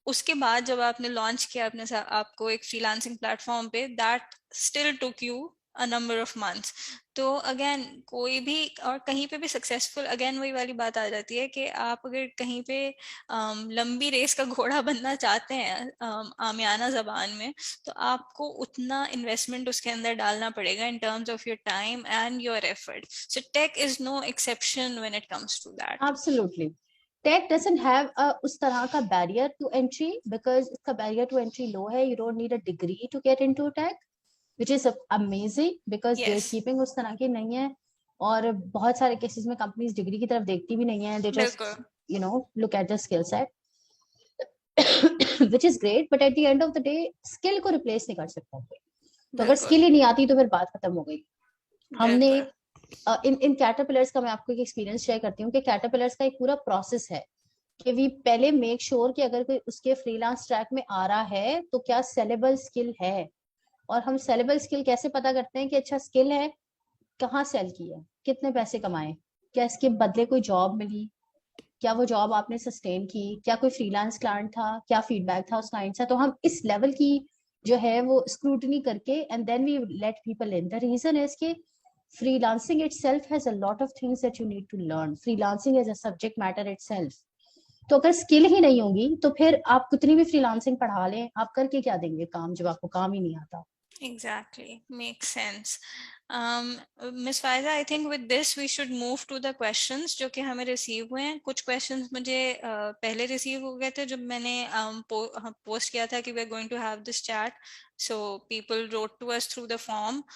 उसके बाद जब आपने लॉन्च किया अपने आपको एक फ्रीलांसिंग प्लेटफॉर्म पे, that still took you a number of months. तो अगेन कोई भी और कहीं पे भी सक्सेसफुल, अगेन वही वाली बात आ जाती है कि आप अगर कहीं पे लंबी रेस का घोड़ा बनना चाहते हैं आमियाना जबान में, तो आपको उतना इन्वेस्टमेंट उसके अंदर डालना पड़ेगा in terms of your time and your effort. So tech is no exception when it comes to that. Absolutely. Tech doesn't have उस तरह का barrier to entry because इसका barrier to entry low है. You don't need a degree to get into tech, which is amazing because Yes, gatekeeping उस तरह की नहीं है. और बहुत सारे केसेस में कंपनीज डिग्री की तरफ देखती भी नहीं है. They just बिल्कुल. look at the skill set, which is great, but at the end of the day skill को replace नहीं कर सकता कोई. तो अगर बिल्कुल. स्किल ही नहीं आती तो फिर बात खत्म हो गई. हमने बिल्कुल. इन कैटरपिलर्स का मैं आपको एक एक्सपीरियंस शेयर करती हूँ कि कैटरपिलर्स का एक पूरा प्रोसेस है कि वी पहले मेक श्योर कि अगर कोई उसके फ्रीलांस ट्रैक में आ रहा है तो क्या सेलेबल स्किल है. और हम सेलेबल स्किल कैसे पता करते हैं कि अच्छा स्किल है, कहाँ सेल की है, कितने पैसे कमाए, क्या इसके बदले कोई जॉब मिली, क्या वो जॉब आपने सस्टेन की, क्या कोई फ्रीलांस क्लाइंट था, क्या फीडबैक था उस क्लाइंट से. तो हम इस लेवल की जो है वो स्क्रूटनी करके and then we let people in. The reason is कि freelancing itself has a lot of things that you need to learn. Freelancing is a subject matter itself. तो अगर स्किल ही नहीं होगी तो फिर आप कितनी भी फ्रीलांसिंग पढ़ा लें, आप करके क्या देंगे काम जब आपको काम ही नहीं आता. Exactly, makes sense. Miss Faiza, I think with this we should move to the questions जो कि हमें रिसीव हुए हैं. कुछ questions मुझे पहले रिसीव हो गए थे जब मैंने पोस्ट किया था कि we are going to have this chat. So people wrote to us through the form.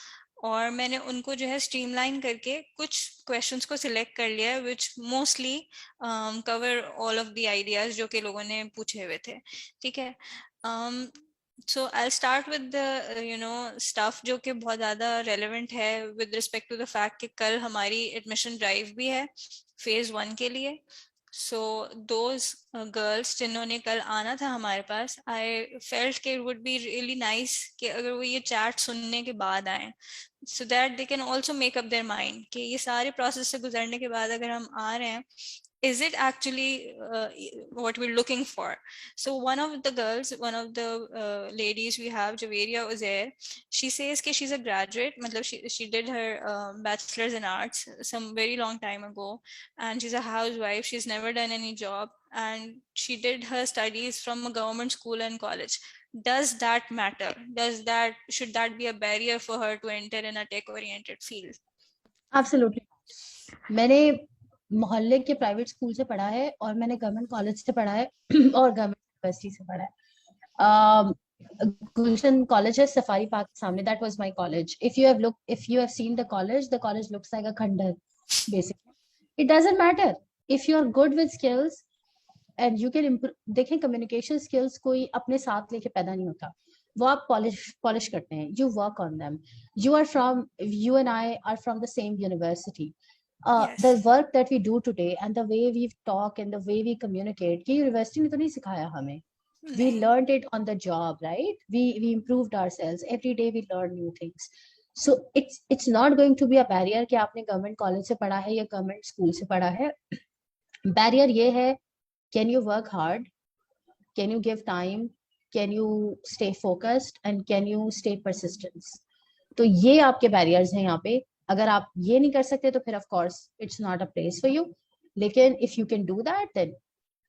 और मैंने उनको जो है स्ट्रीमलाइन करके कुछ क्वेश्चंस को सिलेक्ट कर लिया है which mostly cover all of the ideas जो कि लोगों ने पूछे हुए थे. ठीक है. So I start with the stuff जो कि बहुत ज़्यादा रेलेवेंट है with respect to the fact कि कल हमारी एडमिशन ड्राइव भी है फेज 1 के लिए. सो दोज गर्ल्स जिन्होंने कल आना था हमारे पास, आई फेल्ट कि it would be really nice कि अगर वो ये चैट सुनने के बाद आए, so that they can also make up their mind कि ये सारे प्रोसेस से गुजरने के बाद अगर हम आ रहे हैं, is it actually what we're looking for? So one of the girls, one of the ladies we have, Javeria Uzair, she says कि she's a graduate, मतलब she did her bachelor's in arts some very long time ago, and she's a housewife, she's never done any job, and she did her studies from a government school and college. Does that matter? Should that be a barrier for her to enter in a tech oriented field? Absolutely. मैंने मोहल्ले के private school से पढ़ा है और मैंने government college से पढ़ा है और गवर्नमेंट यूनिवर्सिटी से पढ़ा है. गुलशन कॉलेज है सफारी पार्क के सामने. That was my college. If you have seen the college looks like a खंडर basically. It doesn't matter if you are good with skills and you can improve. देखें, communication skills कोई अपने साथ लेके पैदा नहीं होता, वो आप पॉलिश करते हैं. You work on them. you and I are from the same university. Yes. The work that we do today and the way we talk and the way we communicate, ये यूनिवर्सिटी ने तो नहीं सिखाया हमें. We learned it on the job, right? We improved ourselves every day. We learn new things. So it's not going to be a barrier कि आपने government college से पढ़ा है या गवर्नमेंट स्कूल से पढ़ा है. बैरियर ये है, can you work hard, can you give time, can you stay focused and can you stay persistent. तो ये आपके बैरियर्स हैं यहाँ पे. अगर आप ये नहीं कर सकते तो फिर of course it's not a place for you. लेकिन if you can do that then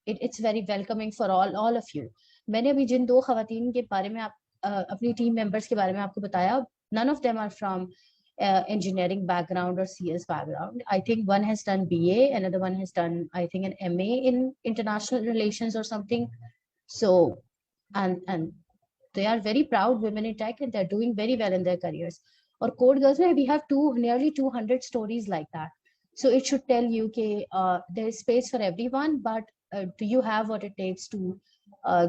it's very welcoming for all of you. मैंने अभी जिन दो खवातीन के बारे में अपनी टीम मेंबर्स के बारे में आपको बताया, none of them are from engineering background or CS background. I think one has done BA, another one has done I think an MA in international relations or something. So and they are very proud women in tech and they're doing very well in their careers. Or Code Girls में we have nearly 200 stories like that. So it should tell you that there is space for everyone, but do you have what it takes to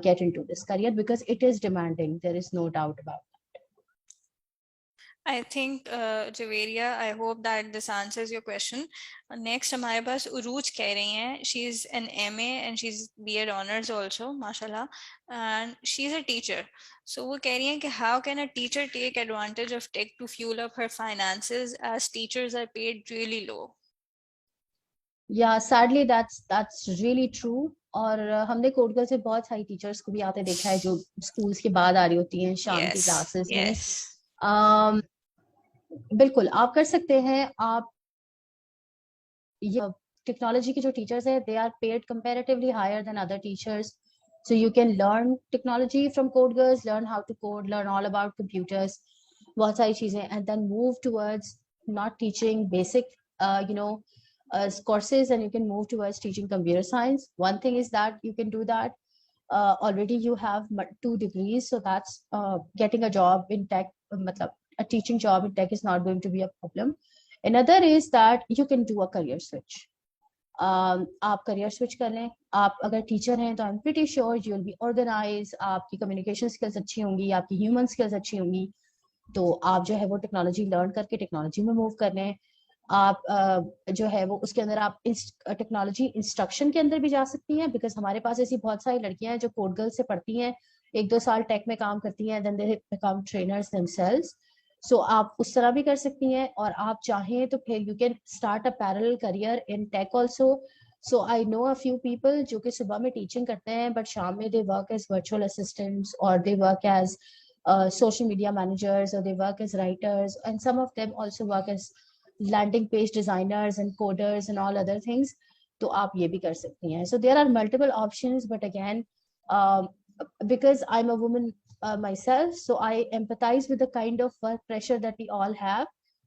get into this career, because it is demanding, there is no doubt about that. I think Javeria, I hope that this answers your question. Next हमारे पास उरूज कह रही हैं, she is an MA and she's B.Ed honors also, mashallah, and she's a teacher. So वो कह रही हैं कि how can a teacher take advantage of tech to fuel up her finances as teachers are paid really low? Yeah, sadly that's really true. और हमने code girl से बहुत सारी टीचर्स को भी आते देखा है जो स्कूल्स के बाद आ रही होती हैं शाम की क्लासेस में. बिल्कुल आप कर सकते हैं. आप ये टेक्नोलॉजी के जो टीचर्स है they are paid comparatively higher than other teachers. So you can learn technology from Code Girls, learn how to code, learn all about computers, बहुत सारी चीजें, and then move towards not teaching basic courses, and you can move towards teaching computer science. One thing is that you can do that. Already you have 2 degrees, so that's getting a job in tech. A teaching job in tech is not going to be a problem. Another is that you can do a career switch. आप career switch कर लें. आप अगर teacher हैं तो I am pretty sure you will be organize, आपकी communication skills अच्छी होंगी, आपकी ह्यूमन स्किल्स अच्छी होंगी, तो आप जो है वो टेक्नोलॉजी लर्न करके टेक्नोलॉजी में मूव कर लें. आप जो है वो उसके अंदर आप टेक्नोलॉजी इंस्ट्रक्शन के अंदर भी जा सकती हैं, बिकॉज हमारे पास ऐसी बहुत सारी लड़कियां हैं जो कोड गर्ल से पढ़ती हैं, 1-2 साल टेक में काम करती हैं, then they become trainers themselves. So आप उस तरह भी कर सकती हैं. और आप चाहें तो फिर you can start a parallel career in tech also. So I know a few people जो कि सुबह में टीचिंग करते हैं बट शाम में they work as virtual assistants और they work as social media managers, or they work as writers, and some of them also work as landing page designers and coders and all other things. तो आप ये भी कर सकती हैं. So there are multiple options, but again, because I'm a woman myself, so I empathize with the kind of work pressure that we all have.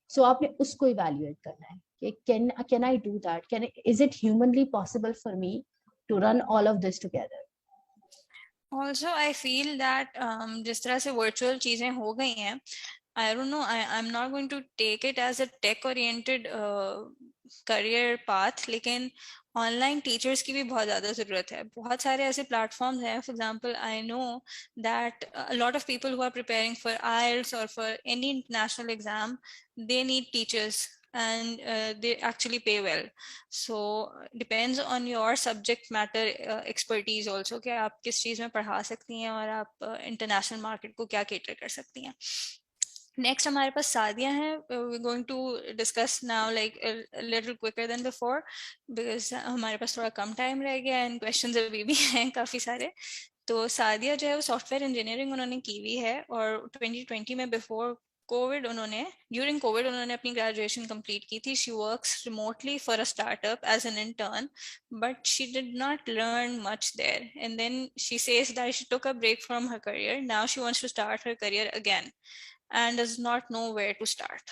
So आपने उसको evaluate करना है कि can I do that? Is it humanly possible for me to run all of this together? Also, I feel that जिस तरह से virtual चीजें हो गई हैं, I don't know, I'm not going to take it as a tech oriented career path, लेकिन online teachers की भी बहुत ज़्यादा ज़रूरत है. बहुत सारे ऐसे प्लेटफॉर्म्स हैं. For example, I know that a lot of people who are preparing for IELTS और for any international exam, they need teachers and they actually pay well. So depends on your subject matter expertise also कि आप किस चीज़ में पढ़ा सकती हैं और आप international market को क्या cater कर सकती हैं. नेक्स्ट हमारे पास सादिया हैं. We going to discuss now like little quicker than before, because हमारे पास थोड़ा कम टाइम रह गया एंड क्वेश्चंस अभी भी हैं काफ़ी सारे. तो सादिया जो है वो सॉफ्टवेयर इंजीनियरिंग उन्होंने की हुई है और 2020 में ड्यूरिंग कोविड उन्होंने अपनी ग्रेजुएशन कंप्लीट की थी. She works remotely for a startup as an intern, but she did not learn much there and then she says that she took a break from her career. Now she wants to start her career again and does not know where to start.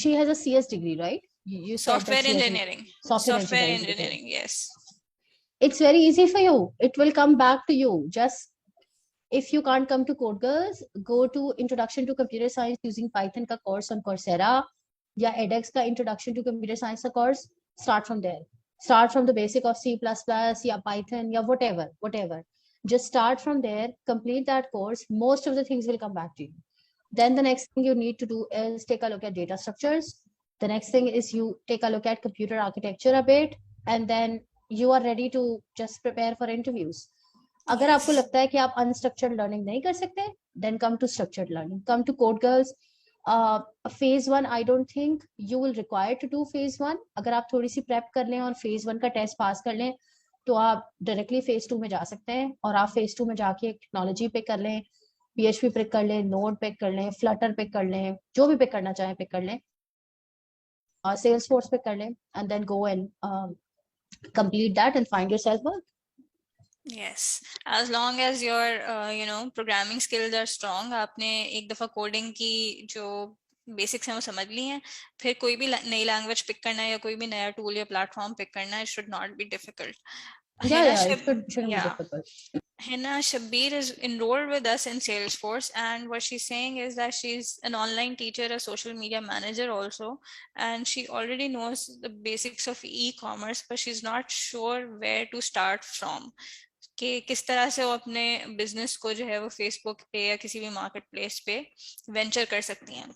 She has a CS degree, right? You said software engineering. Software engineering, yes. It's very easy for you. It will come back to you. Just if you can't come to Code Girls, go to Introduction to Computer Science using Python का course on Coursera या edX का Introduction to Computer Science का course. Start from there. Start from the basic of C++ या Python या whatever. Just start from there, complete that course. Most of the things will come back to you. Then the next thing you need to do is take a look at data structures. The next thing is you take a look at computer architecture a bit, and then you are ready to just prepare for interviews. अगर आपको Yes. लगता है कि आप unstructured learning नहीं कर सकते, then come to structured learning, come to code girls. Phase 1 I don't think you will require to do phase 1। अगर आप थोड़ी सी प्रेप कर लें और फेज 1 का टेस्ट पास कर लें, तो आप डायरेक्टली फेज 2 में जा सकते हैं। और आप फेज 2 में जाके टेक्नोलॉजी पिक कर लें, PHP पिक कर लें, नोड पिक कर लें, फ्लटर पिक कर लें, जो भी पिक करना चाहें पिक कर लें, और सेल्स फोर्स पिक कर लें, and then go and complete that and find yourself work. Yes, as long as your programming skills are strong, आपने एक दफा कोडिंग की जो बेसिक्स हैं वो समझ ली हैं, फिर कोई भी नई लैंग्वेज पिक करना है या कोई भी नया टूल या प्लेटफॉर्म पिक करना है, it should not be difficult. Yeah, it shouldn't be Yeah. difficult. Hina Shabir is enrolled with us in Salesforce, and what she's saying is that she's an online teacher, a social media manager also, and she already knows the basics of e-commerce, but she's not sure where to start from. कि किस तरह से वो अपने business को जो है वो फेसबुक पे या किसी भी मार्केट प्लेस पे वेंचर कर सकती हैं।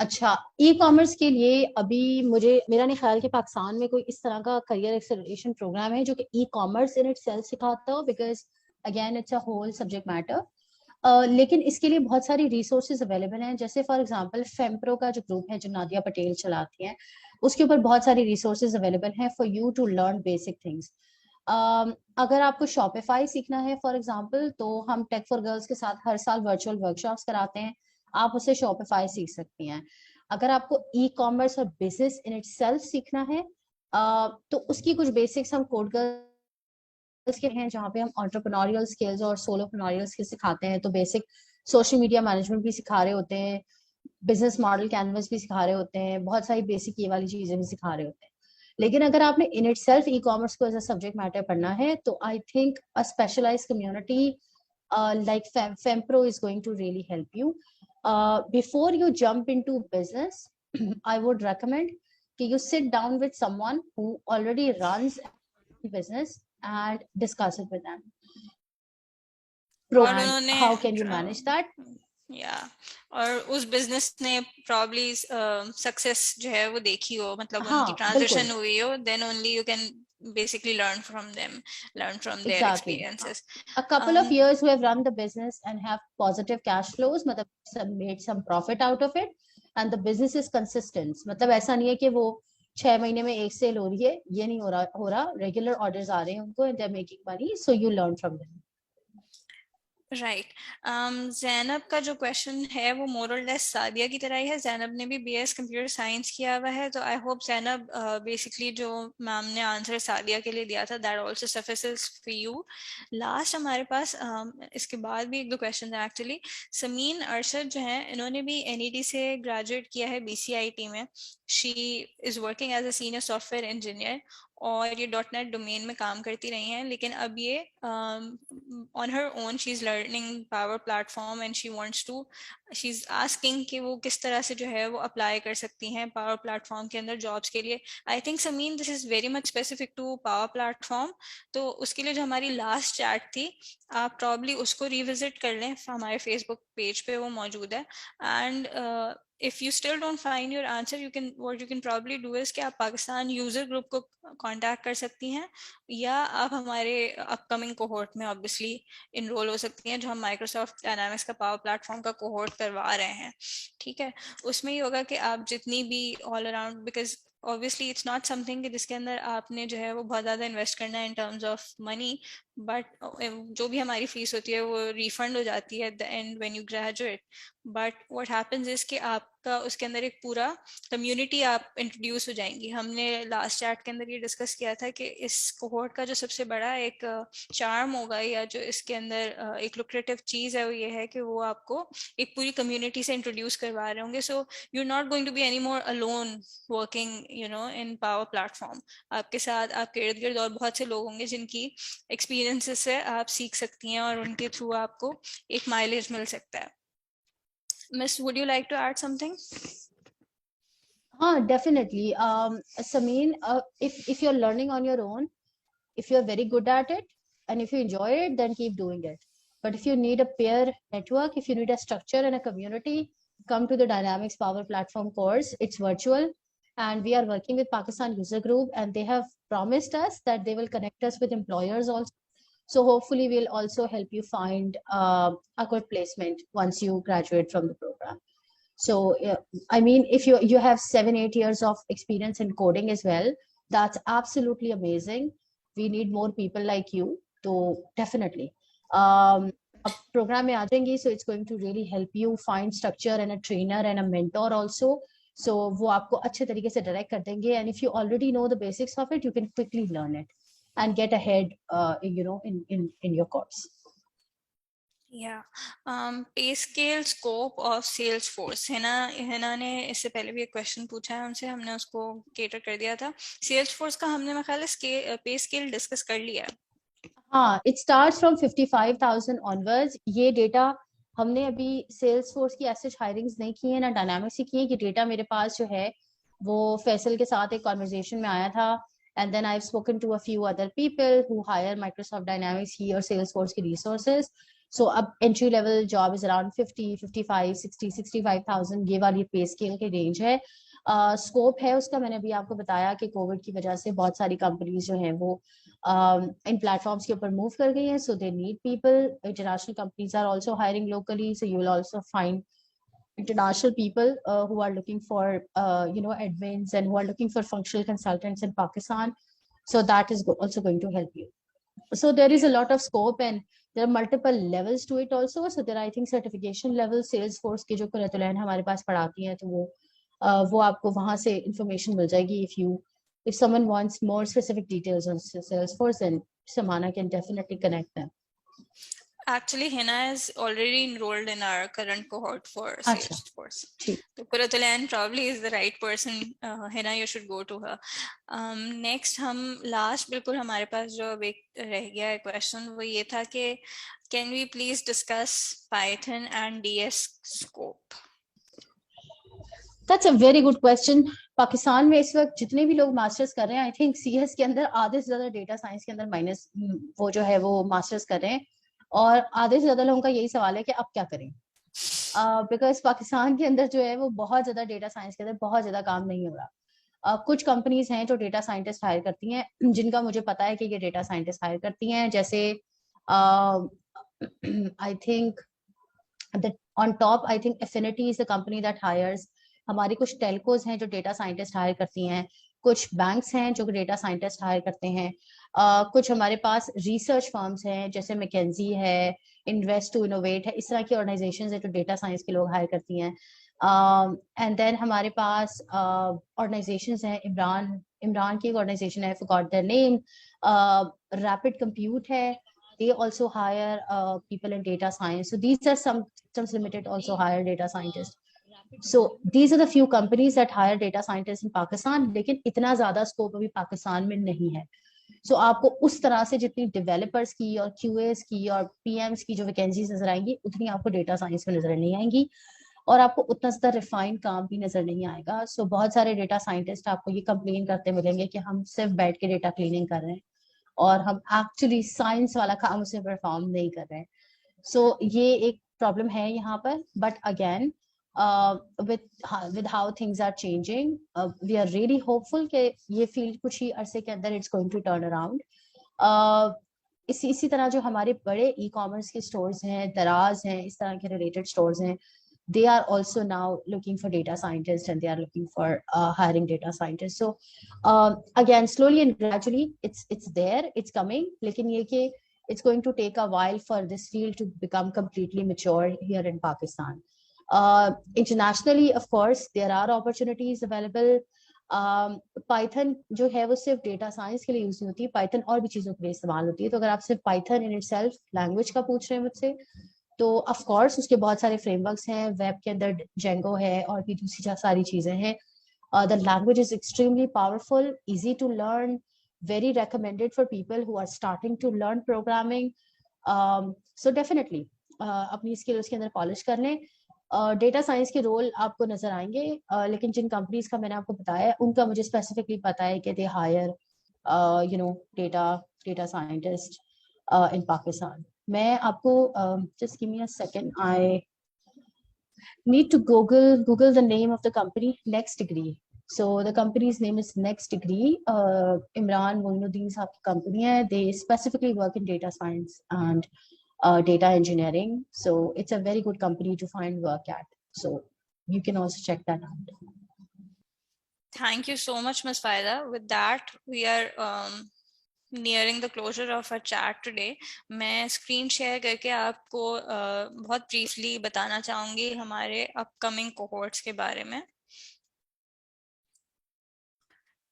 अच्छा, ई कॉमर्स के लिए अभी मेरा नहीं ख्याल कि पाकिस्तान में कोई इस तरह का करियर एक्सेलरेशन प्रोग्राम है जो कि ई कॉमर्स इन इटसेल्फ सिखाता हो, because again it's a whole subject matter. लेकिन इसके लिए बहुत सारी रिसोर्सेज अवेलेबल हैं। जैसे फॉर एग्जांपल फेम्प्रो का जो ग्रुप है जो नादिया पटेल चलाती हैं, उसके ऊपर बहुत सारी रिसोर्सेज अवेलेबल हैं for you to learn basic things. अगर आपको शॉपिफाई सीखना है फॉर एग्जांपल, तो हम टेक फॉर गर्ल्स के साथ हर साल वर्चुअल वर्कशॉप्स कराते हैं, आप उससे शॉपिफाई सीख सकती हैं। अगर आपको ई कॉमर्स और बिजनेस इन इटसेल्फ सीखना है, तो उसकी कुछ बेसिक्स हम कोड गर्ल्स के हैं, जहाँ पे हम एंटरप्रेन्योरियल स्किल्स और सोलोप्रेन्योरियल स्किल्स सिखाते हैं। तो बेसिक सोशल मीडिया मैनेजमेंट भी सिखा रहे होते हैं, बिजनेस मॉडल कैनवस भी सिखा रहे होते हैं, बहुत सारी बेसिक ये वाली चीजें भी सिखा रहे होते हैं। लेकिन अगर आपने इन इटसेल्फ ई कॉमर्स को एज अ सब्जेक्ट मैटर पढ़ना है, तो I think a specialized community like Fempro is going to really help you. Before you jump into business, I would recommend that you sit down with someone who already runs a business and discuss it with them. और And उन्होंने how can you manage that? या और उस business ने probably success जो है वो देखी हो, मतलब उनकी हाँ, ट्रांजिशन बिल्कुल, हुई हो, then only you can basically learn from them, learn from their exactly. experiences. A couple of years who have run the business and have positive cash flows, मतलब made some profit out of it, and the business is consistent. मतलब ऐसा नहीं है कि वो 6 महीने में एक सेल हो रही है, ये नहीं हो रहा, रेगुलर ऑर्डर्स आ रहे हैं उनको, and they're making money, so you learn from them. Right. Zainab का जो क्वेश्चन है वो मोर और लेस सादिया की तरह ही है। जैनब ने भी BS कंप्यूटर साइंस किया हुआ है, तो आई होप जैनब बेसिकली जो मैम ने आंसर सादिया के लिए दिया था that also suffices for you. Last हमारे पास इसके बाद भी एक दो क्वेश्चन है एक्चुअली। समीन अरशद जो है, इन्होंने भी NED से ग्रेजुएट किया है BCIT में। She is working as a senior software engineer और ये .NET डोमेन में काम करती रही हैं, लेकिन अब ये on her own she is learning power platform and she is asking कि वो किस तरह से जो है वो अप्लाई कर सकती हैं पावर प्लेटफॉर्म के अंदर जॉब्स के लिए। I think Sameen this is very much specific to Power Platform, तो उसके लिए जो हमारी लास्ट चैट थी आप प्रॉब्ली उसको रिविजिट कर लें, हमारे फेसबुक पेज पे वो मौजूद है। And if you still don't find your answer, what you can probably do is कि आप पाकिस्तान यूजर ग्रुप को कांटेक्ट कर सकती हैं, या आप हमारे अपकमिंग कोहोर्ट में ऑब्वियसली इनरोल हो सकती हैं, जो हम माइक्रोसॉफ्ट डायनामिक्स का पावर प्लेटफॉर्म का कोहोर्ट करवा रहे हैं। ठीक है, उसमें ये होगा कि आप जितनी भी all around, because obviously it's not something जिसके अंदर आपने जो है वो बहुत ज़्यादा इन्वेस्ट करना है in terms of money, but जो भी हमारी फीस होती है वो रिफंड हो जाती है at the end when you graduate. But what happens is कि आपका उसके अंदर एक पूरा कम्युनिटी आप इंट्रोड्यूस हो जाएंगी। हमने लास्ट चैट के अंदर ये डिस्कस किया था कि इस कोहोर्ट का जो सबसे बड़ा एक चार्म होगा, या जो इसके अंदर एक लुक्रेटिव चीज़ है, वो ये है कि वो आपको एक पूरी कम्युनिटी से इंट्रोड्यूस करवा रहे होंगे। So you are not going to be any more alone working in Power Platform. आपके साथ आपके इर्द गिर्द और बहुत से लोग होंगे जिनकी एक्सपीरियंसेस से आप सीख सकती हैं और उनके थ्रू आपको एक माइलेज मिल सकता है। Miss, would you like to add something? Definitely. Sameen, if you're learning on your own, if you're very good at it, and if you enjoy it, then keep doing it. But if you need a peer network, if you need a structure and a community, come to the Dynamics Power Platform course. It's virtual, and we are working with Pakistan User Group, and they have promised us that they will connect us with employers also. So hopefully we'll also help you find a good placement once you graduate from the program. So I mean, if you have 7-8 years of experience in coding as well, that's absolutely amazing. We need more people like you. So definitely अब program में आ जाएंगी, so it's going to really help you find structure and a trainer and a mentor also. So वो आपको अच्छे तरीके से direct कर देंगे, and if you already know the basics of it, you can quickly learn it and get ahead in your course. Yeah. Pay scale scope of Salesforce. Hina ने इससे पहले भी एक क्वेश्चन पूछा है उनसे, हमने उसको केटर कर दिया था. Salesforce का हमने मेरे ख्याल है पे स्केल डिस्कस कर लिया. हाँ, it starts from 55,000 onwards. ये डेटा हमने अभी Salesforce की ऐसे हायरिंग्स नहीं की है, ना डायनामिक्स की है. कि डेटा मेरे पास जो है वो फैसल के साथ एक कॉन्वर्जेशन में आया था, and then I've spoken to a few other people who hire Microsoft Dynamics ही और Salesforce की resources. So अब entry level job is around 50, 55, 60, 65,000 ये वाली पे स्केल की रेंज है. स्कोप है उसका, मैंने अभी आपको बताया कि कोविड की वजह से बहुत सारी कंपनीज जो हैं वो इन प्लेटफॉर्म्स के ऊपर मूव कर गई हैं. So they need people. International companies are also hiring locally, so you will also find international people who are looking for admins and who are looking for functional consultants in Pakistan. So that is also going to help you. So there is a lot of scope and there are multiple levels to it also. So there are, I think, certification level. Salesforce की जो कुरतुलैन हमारे पास पढ़ाती हैं, तो वो आपको वहां से information मिल जाएगी. If someone wants more specific details on Salesforce, then Samana can definitely connect them. Actually, Hina is already enrolled in our current cohort for Salesforce. So Kuratulayan probably is the right person. Hina, you should go to her. Next, हम last बिल्कुल हमारे पास जो अब एक रह गया है question, वो ये था कि can we please discuss Python and DS scope? That's a very good question. Pakistan में इस वक्त जितने भी लोग मास्टर्स कर रहे हैं, आई थिंक CS के अंदर आधे से ज्यादा डेटा साइंस के अंदर माइनस वो जो है वो मास्टर्स कर रहे हैं, और आधे से ज्यादा लोगों का यही सवाल है कि अब क्या करें. बिकॉज पाकिस्तान के अंदर जो है वो बहुत ज्यादा डेटा साइंस के अंदर बहुत ज्यादा काम नहीं हो रहा. कुछ कंपनीज हैं जो डेटा साइंटिस्ट हायर करती हैं, जिनका मुझे पता है कि ये डेटा साइंटिस्ट हायर करती हैं. जैसे I think on top, I think Affinity is the company that hires. हमारी कुछ टेलकोज हैं जो डेटा साइंटिस्ट हायर करती हैं. कुछ बैंक्स हैं जो डेटा साइंटिस्ट हायर करते हैं. कुछ हमारे पास रिसर्च फर्म्स हैं जैसे मैकेंजी है, इन्वेस्ट टू इनोवेट है, इस तरह की ऑर्गेनाइजेशंस है जो डेटा साइंस के लोग हायर करती हैं. एंड देन हमारे पास ऑर्गेनाइजेशंस हैं. इमरान की एक ऑर्गेनाइजेशन है, I forgot their name. Rapid compute है, they also hire people in data science. So these are some systems limited also hire data scientists. So these are the few companies that hire data scientists in Pakistan. लेकिन इतना ज्यादा scope अभी पाकिस्तान में नहीं है. So आपको उस तरह से जितनी डेवलपर्स की और QAs की और PMs की जो वैकेंसीज नजर आएंगी, उतनी आपको डेटा साइंस में नजर नहीं आएंगी, और आपको उतना ज्यादा रिफाइंड काम भी नजर नहीं आएगा. सो बहुत सारे डेटा साइंटिस्ट आपको ये कंप्लेन करते मिलेंगे कि हम सिर्फ बैठ के डेटा क्लीनिंग कर रहे हैं और हम एक्चुअली साइंस वाला काम उसे परफॉर्म नहीं कर रहे हैं. सो ये एक प्रॉब्लम है यहाँ पर. But again with how things are changing, we are really hopeful कि ये फील्ड कुछ ही अरसे के अंदर it's going to turn around. इसी तरह जो हमारे बड़े e-commerce के स्टोर्स हैं, दराज हैं, इस तरह के रिलेटेड स्टोर्स हैं, they are also now looking for data scientists and they are looking for hiring data scientists. So again, slowly and gradually it's there, it's coming. लेकिन ये कि it's going to take a while for this field to become completely mature here in Pakistan. Internationally, of course, there are opportunities available. Python जो है वो सिर्फ data science के लिए use नहीं होती, Python और भी चीजों के लिए इस्तेमाल होती है. तो अगर आप सिर्फ Python in itself लैंग्वेज का पूछ रहे हैं मुझसे, तो ऑफ कोर्स उसके बहुत सारे फ्रेमवर्क्स हैं. वेब के अंदर Django है और भी दूसरी सारी चीजें हैं. The language is extremely powerful, easy to learn, very recommended for people who are starting to learn programming. So definitely अपनी स्किल उसके अंदर पॉलिश कर लें. डेटा साइंस के रोल आपको नजर आएंगे, लेकिन जिन कंपनीज का मैंने आपको बताया उनका मुझे स्पेसिफिकली पता है कि they hire data scientist in Pakistan. मैं आपको just give me a second, I need to google the name of the company. Next Degree. So the company's name is Next Degree. Imran Moinuddin साहब की company है. They specifically work in data science and data engineering. So it's a very good company to find work at. So you can also check that out. Thank you so much, Ms. Faida. With that, we are nearing the closure of our chat today. मैं screen share करके आपको बहुत briefly बताना चाहूँगी हमारे upcoming cohorts के बारे में.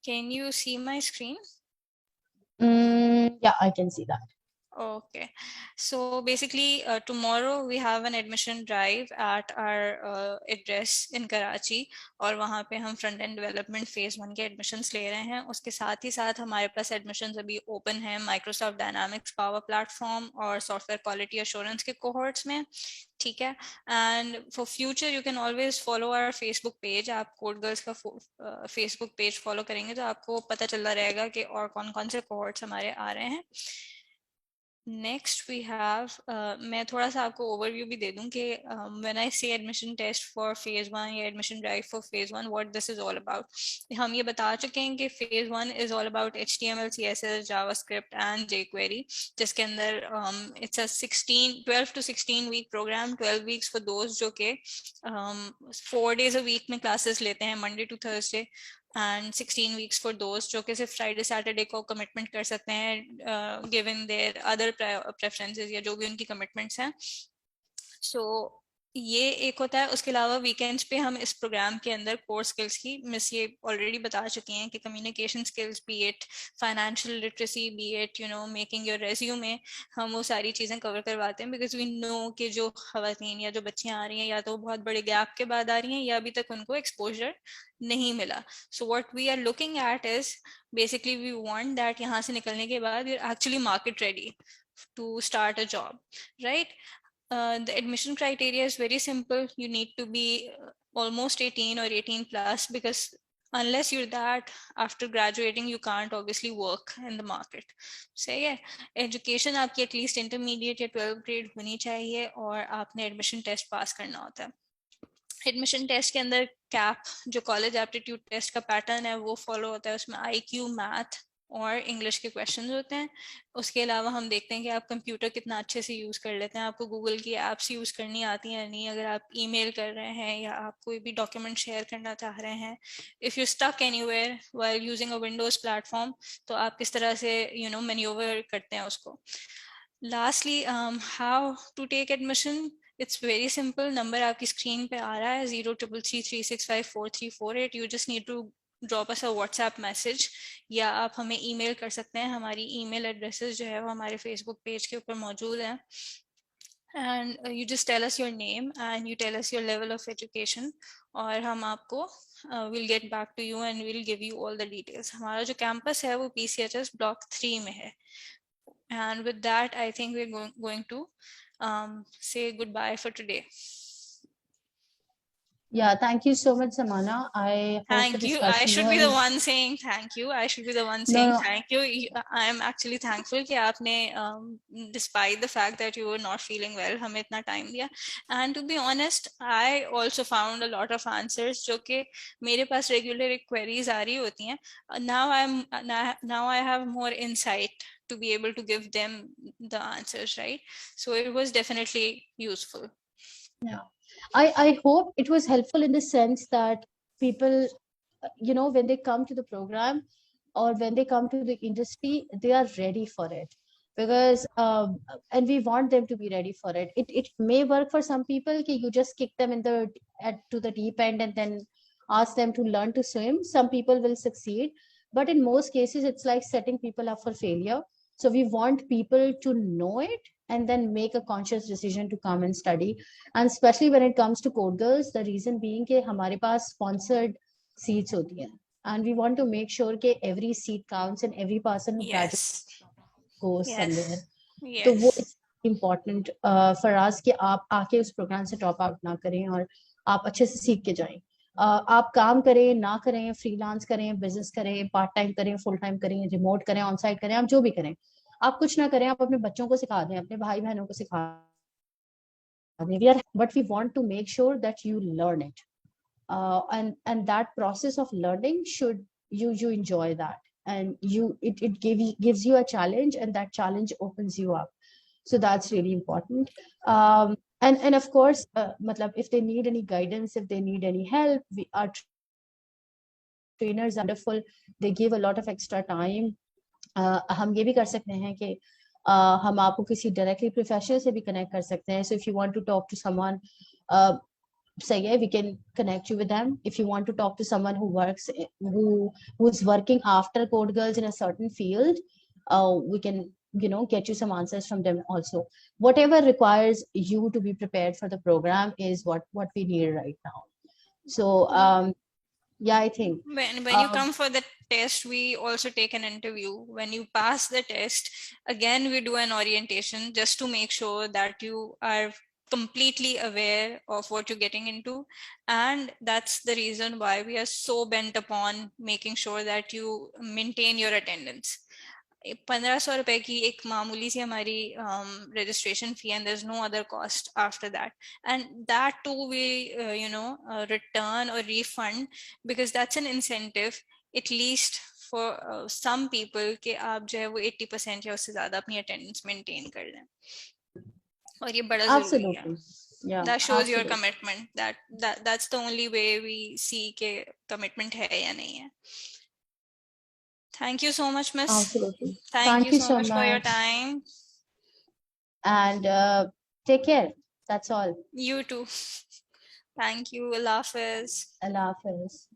Can you see my screen? Yeah, I can see that. Okay, so basically tomorrow we have an admission drive at our address in Karachi और वहाँ पे हम front end development phase 1 के admissions ले रहे हैं. उसके साथ ही साथ हमारे पास admissions अभी open हैं Microsoft Dynamics Power Platform और Software Quality Assurance के cohorts में. ठीक है. And for future you can always follow our Facebook page. आप Code Girls का Facebook page follow करेंगे तो आपको पता चलता रहेगा कि और कौन-कौन से cohorts हमारे आ रहे हैं. Next we have मैं थोड़ा सा आपको overview भी दे दूं कि when I say admission test for phase 1 या admission drive for phase 1 what this is all about. हम ये बता चुके हैं कि phase 1 is all about HTML, CSS, JavaScript and jQuery जिसके अंदर it's a 12 to 16 week program. 12 weeks for those जो के 4 days a week में classes लेते हैं Monday to Thursday and 16 weeks for those जो कि सिर्फ Friday Saturday को commitment कर सकते हैं given their other preferences या जो भी उनकी commitments हैं. So ये एक होता है. उसके अलावा वीकेंड्स पे हम इस प्रोग्राम के अंदर कोर स्किल्स की मिस ये ऑलरेडी बता चुकी हैं कि communication skills B it financial literacy B it making your resume हम वो सारी चीज़ें कवर करवाते हैं बिकॉज वी नो कि जो खवातीन या जो बच्चियां आ रही हैं या तो बहुत बड़े गैप के बाद आ रही हैं या अभी तक उनको एक्सपोजर नहीं मिला. So what we are looking at is basically we want that यहाँ से निकलने के बाद we are actually market ready to start a job, right? The admission criteria is very simple. You need to be almost 18 or 18 plus because unless you're that, after graduating you can't obviously work in the market. सही है. Education आपकी at least intermediate या 12th grade होनी चाहिए और आपने admission test pass करना होता है. एडमिशन टेस्ट के अंदर कैप जो कॉलेज एप्टीट्यूड टेस्ट का पैटर्न है वो फॉलो होता है. उसमें IQ, मैथ और इंग्लिश के क्वेश्चंस होते हैं. उसके अलावा हम देखते हैं कि आप कंप्यूटर कितना अच्छे से यूज़ कर लेते हैं, आपको गूगल की एप्स यूज़ करनी आती हैं नहीं, अगर आप ईमेल कर रहे हैं या आप कोई भी डॉक्यूमेंट शेयर करना चाह रहे हैं. If you stuck anywhere while using a Windows platform तो आप किस तरह से मैन्यूवर करते हैं उसको. Lastly, how to take admission. It's very simple. Number आपकी screen पे आ रहा है 0333365434. You just need to drop us a WhatsApp message या आप हमें email कर सकते हैं. हमारी email addresses जो है वो हमारे Facebook page के ऊपर मौजूद हैं. And you just tell us your name and you tell us your level of education और हम आपको we'll get back to you and we'll give you all the details. हमारा जो campus है वो PCHS Block 3 में है. And with that, I think we're going to say goodbye for today. Yeah, thank you so much, Samana. I hope thank the you. discussion I should be the was... one saying thank you. I should be the one saying thank you. I am actually thankful कि आपने despite the fact that you were not feeling well हमें इतना time दिया. And to be honest, I also found a lot of answers जो कि मेरे पास regular queries आ रही होती हैं. Now I have more insight to be able to give them the answers, right? So it was definitely useful. Yeah. I hope it was helpful in the sense that people, when they come to the program or when they come to the industry, they are ready for it. Because and we want them to be ready for it. It may work for some people that you just kick them to the deep end and then ask them to learn to swim. Some people will succeed, but in most cases it's like setting people up for failure. So we want people to know it and then make a conscious decision to come and study. And especially when it comes to Code Girls, the reason being कि हमारे पास sponsored seats होती हैं, and we want to make sure कि every seat counts and every person who graduates goes somewhere. तो वो important for us कि आप आके उस program से drop out ना करें और आप अच्छे से सीख के जाएं. आप काम करें ना करें, फ्रीलांस करें, बिजनेस करें, पार्ट टाइम करें, फुल टाइम करें, रिमोट करें, ऑन साइट करें, आप जो भी करें, आप कुछ ना करें, आप अपने बच्चों को सिखा दें, अपने भाई बहनों को सिखा दें. But we want to make sure that you learn it. and that process of learning should you enjoy that, and it gives you a challenge, and that challenge opens you up. So that's really important. And of course, matlab, if they need any guidance, if they need any help, our trainers are wonderful. They give a lot of extra time. हम ये भी कर सकते हैं कि हम आपको किसी डायरेक्टली प्रोफेशनल से भी कनेक्ट कर सकते हैं. So if you want to talk to someone, say we can connect you with them. If you want to talk to someone who's working after Code Girls in a certain field, we can get you some answers from them also. Whatever requires you to be prepared for the program is what we need right now. So yeah, I think when you come for the test, we also take an interview. When you pass the test, again we do an orientation just to make sure that you are completely aware of what you're getting into. And that's the reason why we are so bent upon making sure that you maintain your attendance. 1500 रुपए की एक मामूली सी हमारी registration fee, and there's no other cost after that, and that too we return or refund, because that's an incentive at least for some people कि आप जो है वो 80% या उससे ज़्यादा अपनी attendance maintain कर लें, और ये बड़ा ज़रूरी है. Yeah, that shows your absolutely. commitment. That's the only way we see कि commitment है या नहीं है. Thank you so much, Miss. Absolutely. Thank you so much for your time. And take care. That's all. You too. Thank you. Allah Hafiz. Allah Hafiz.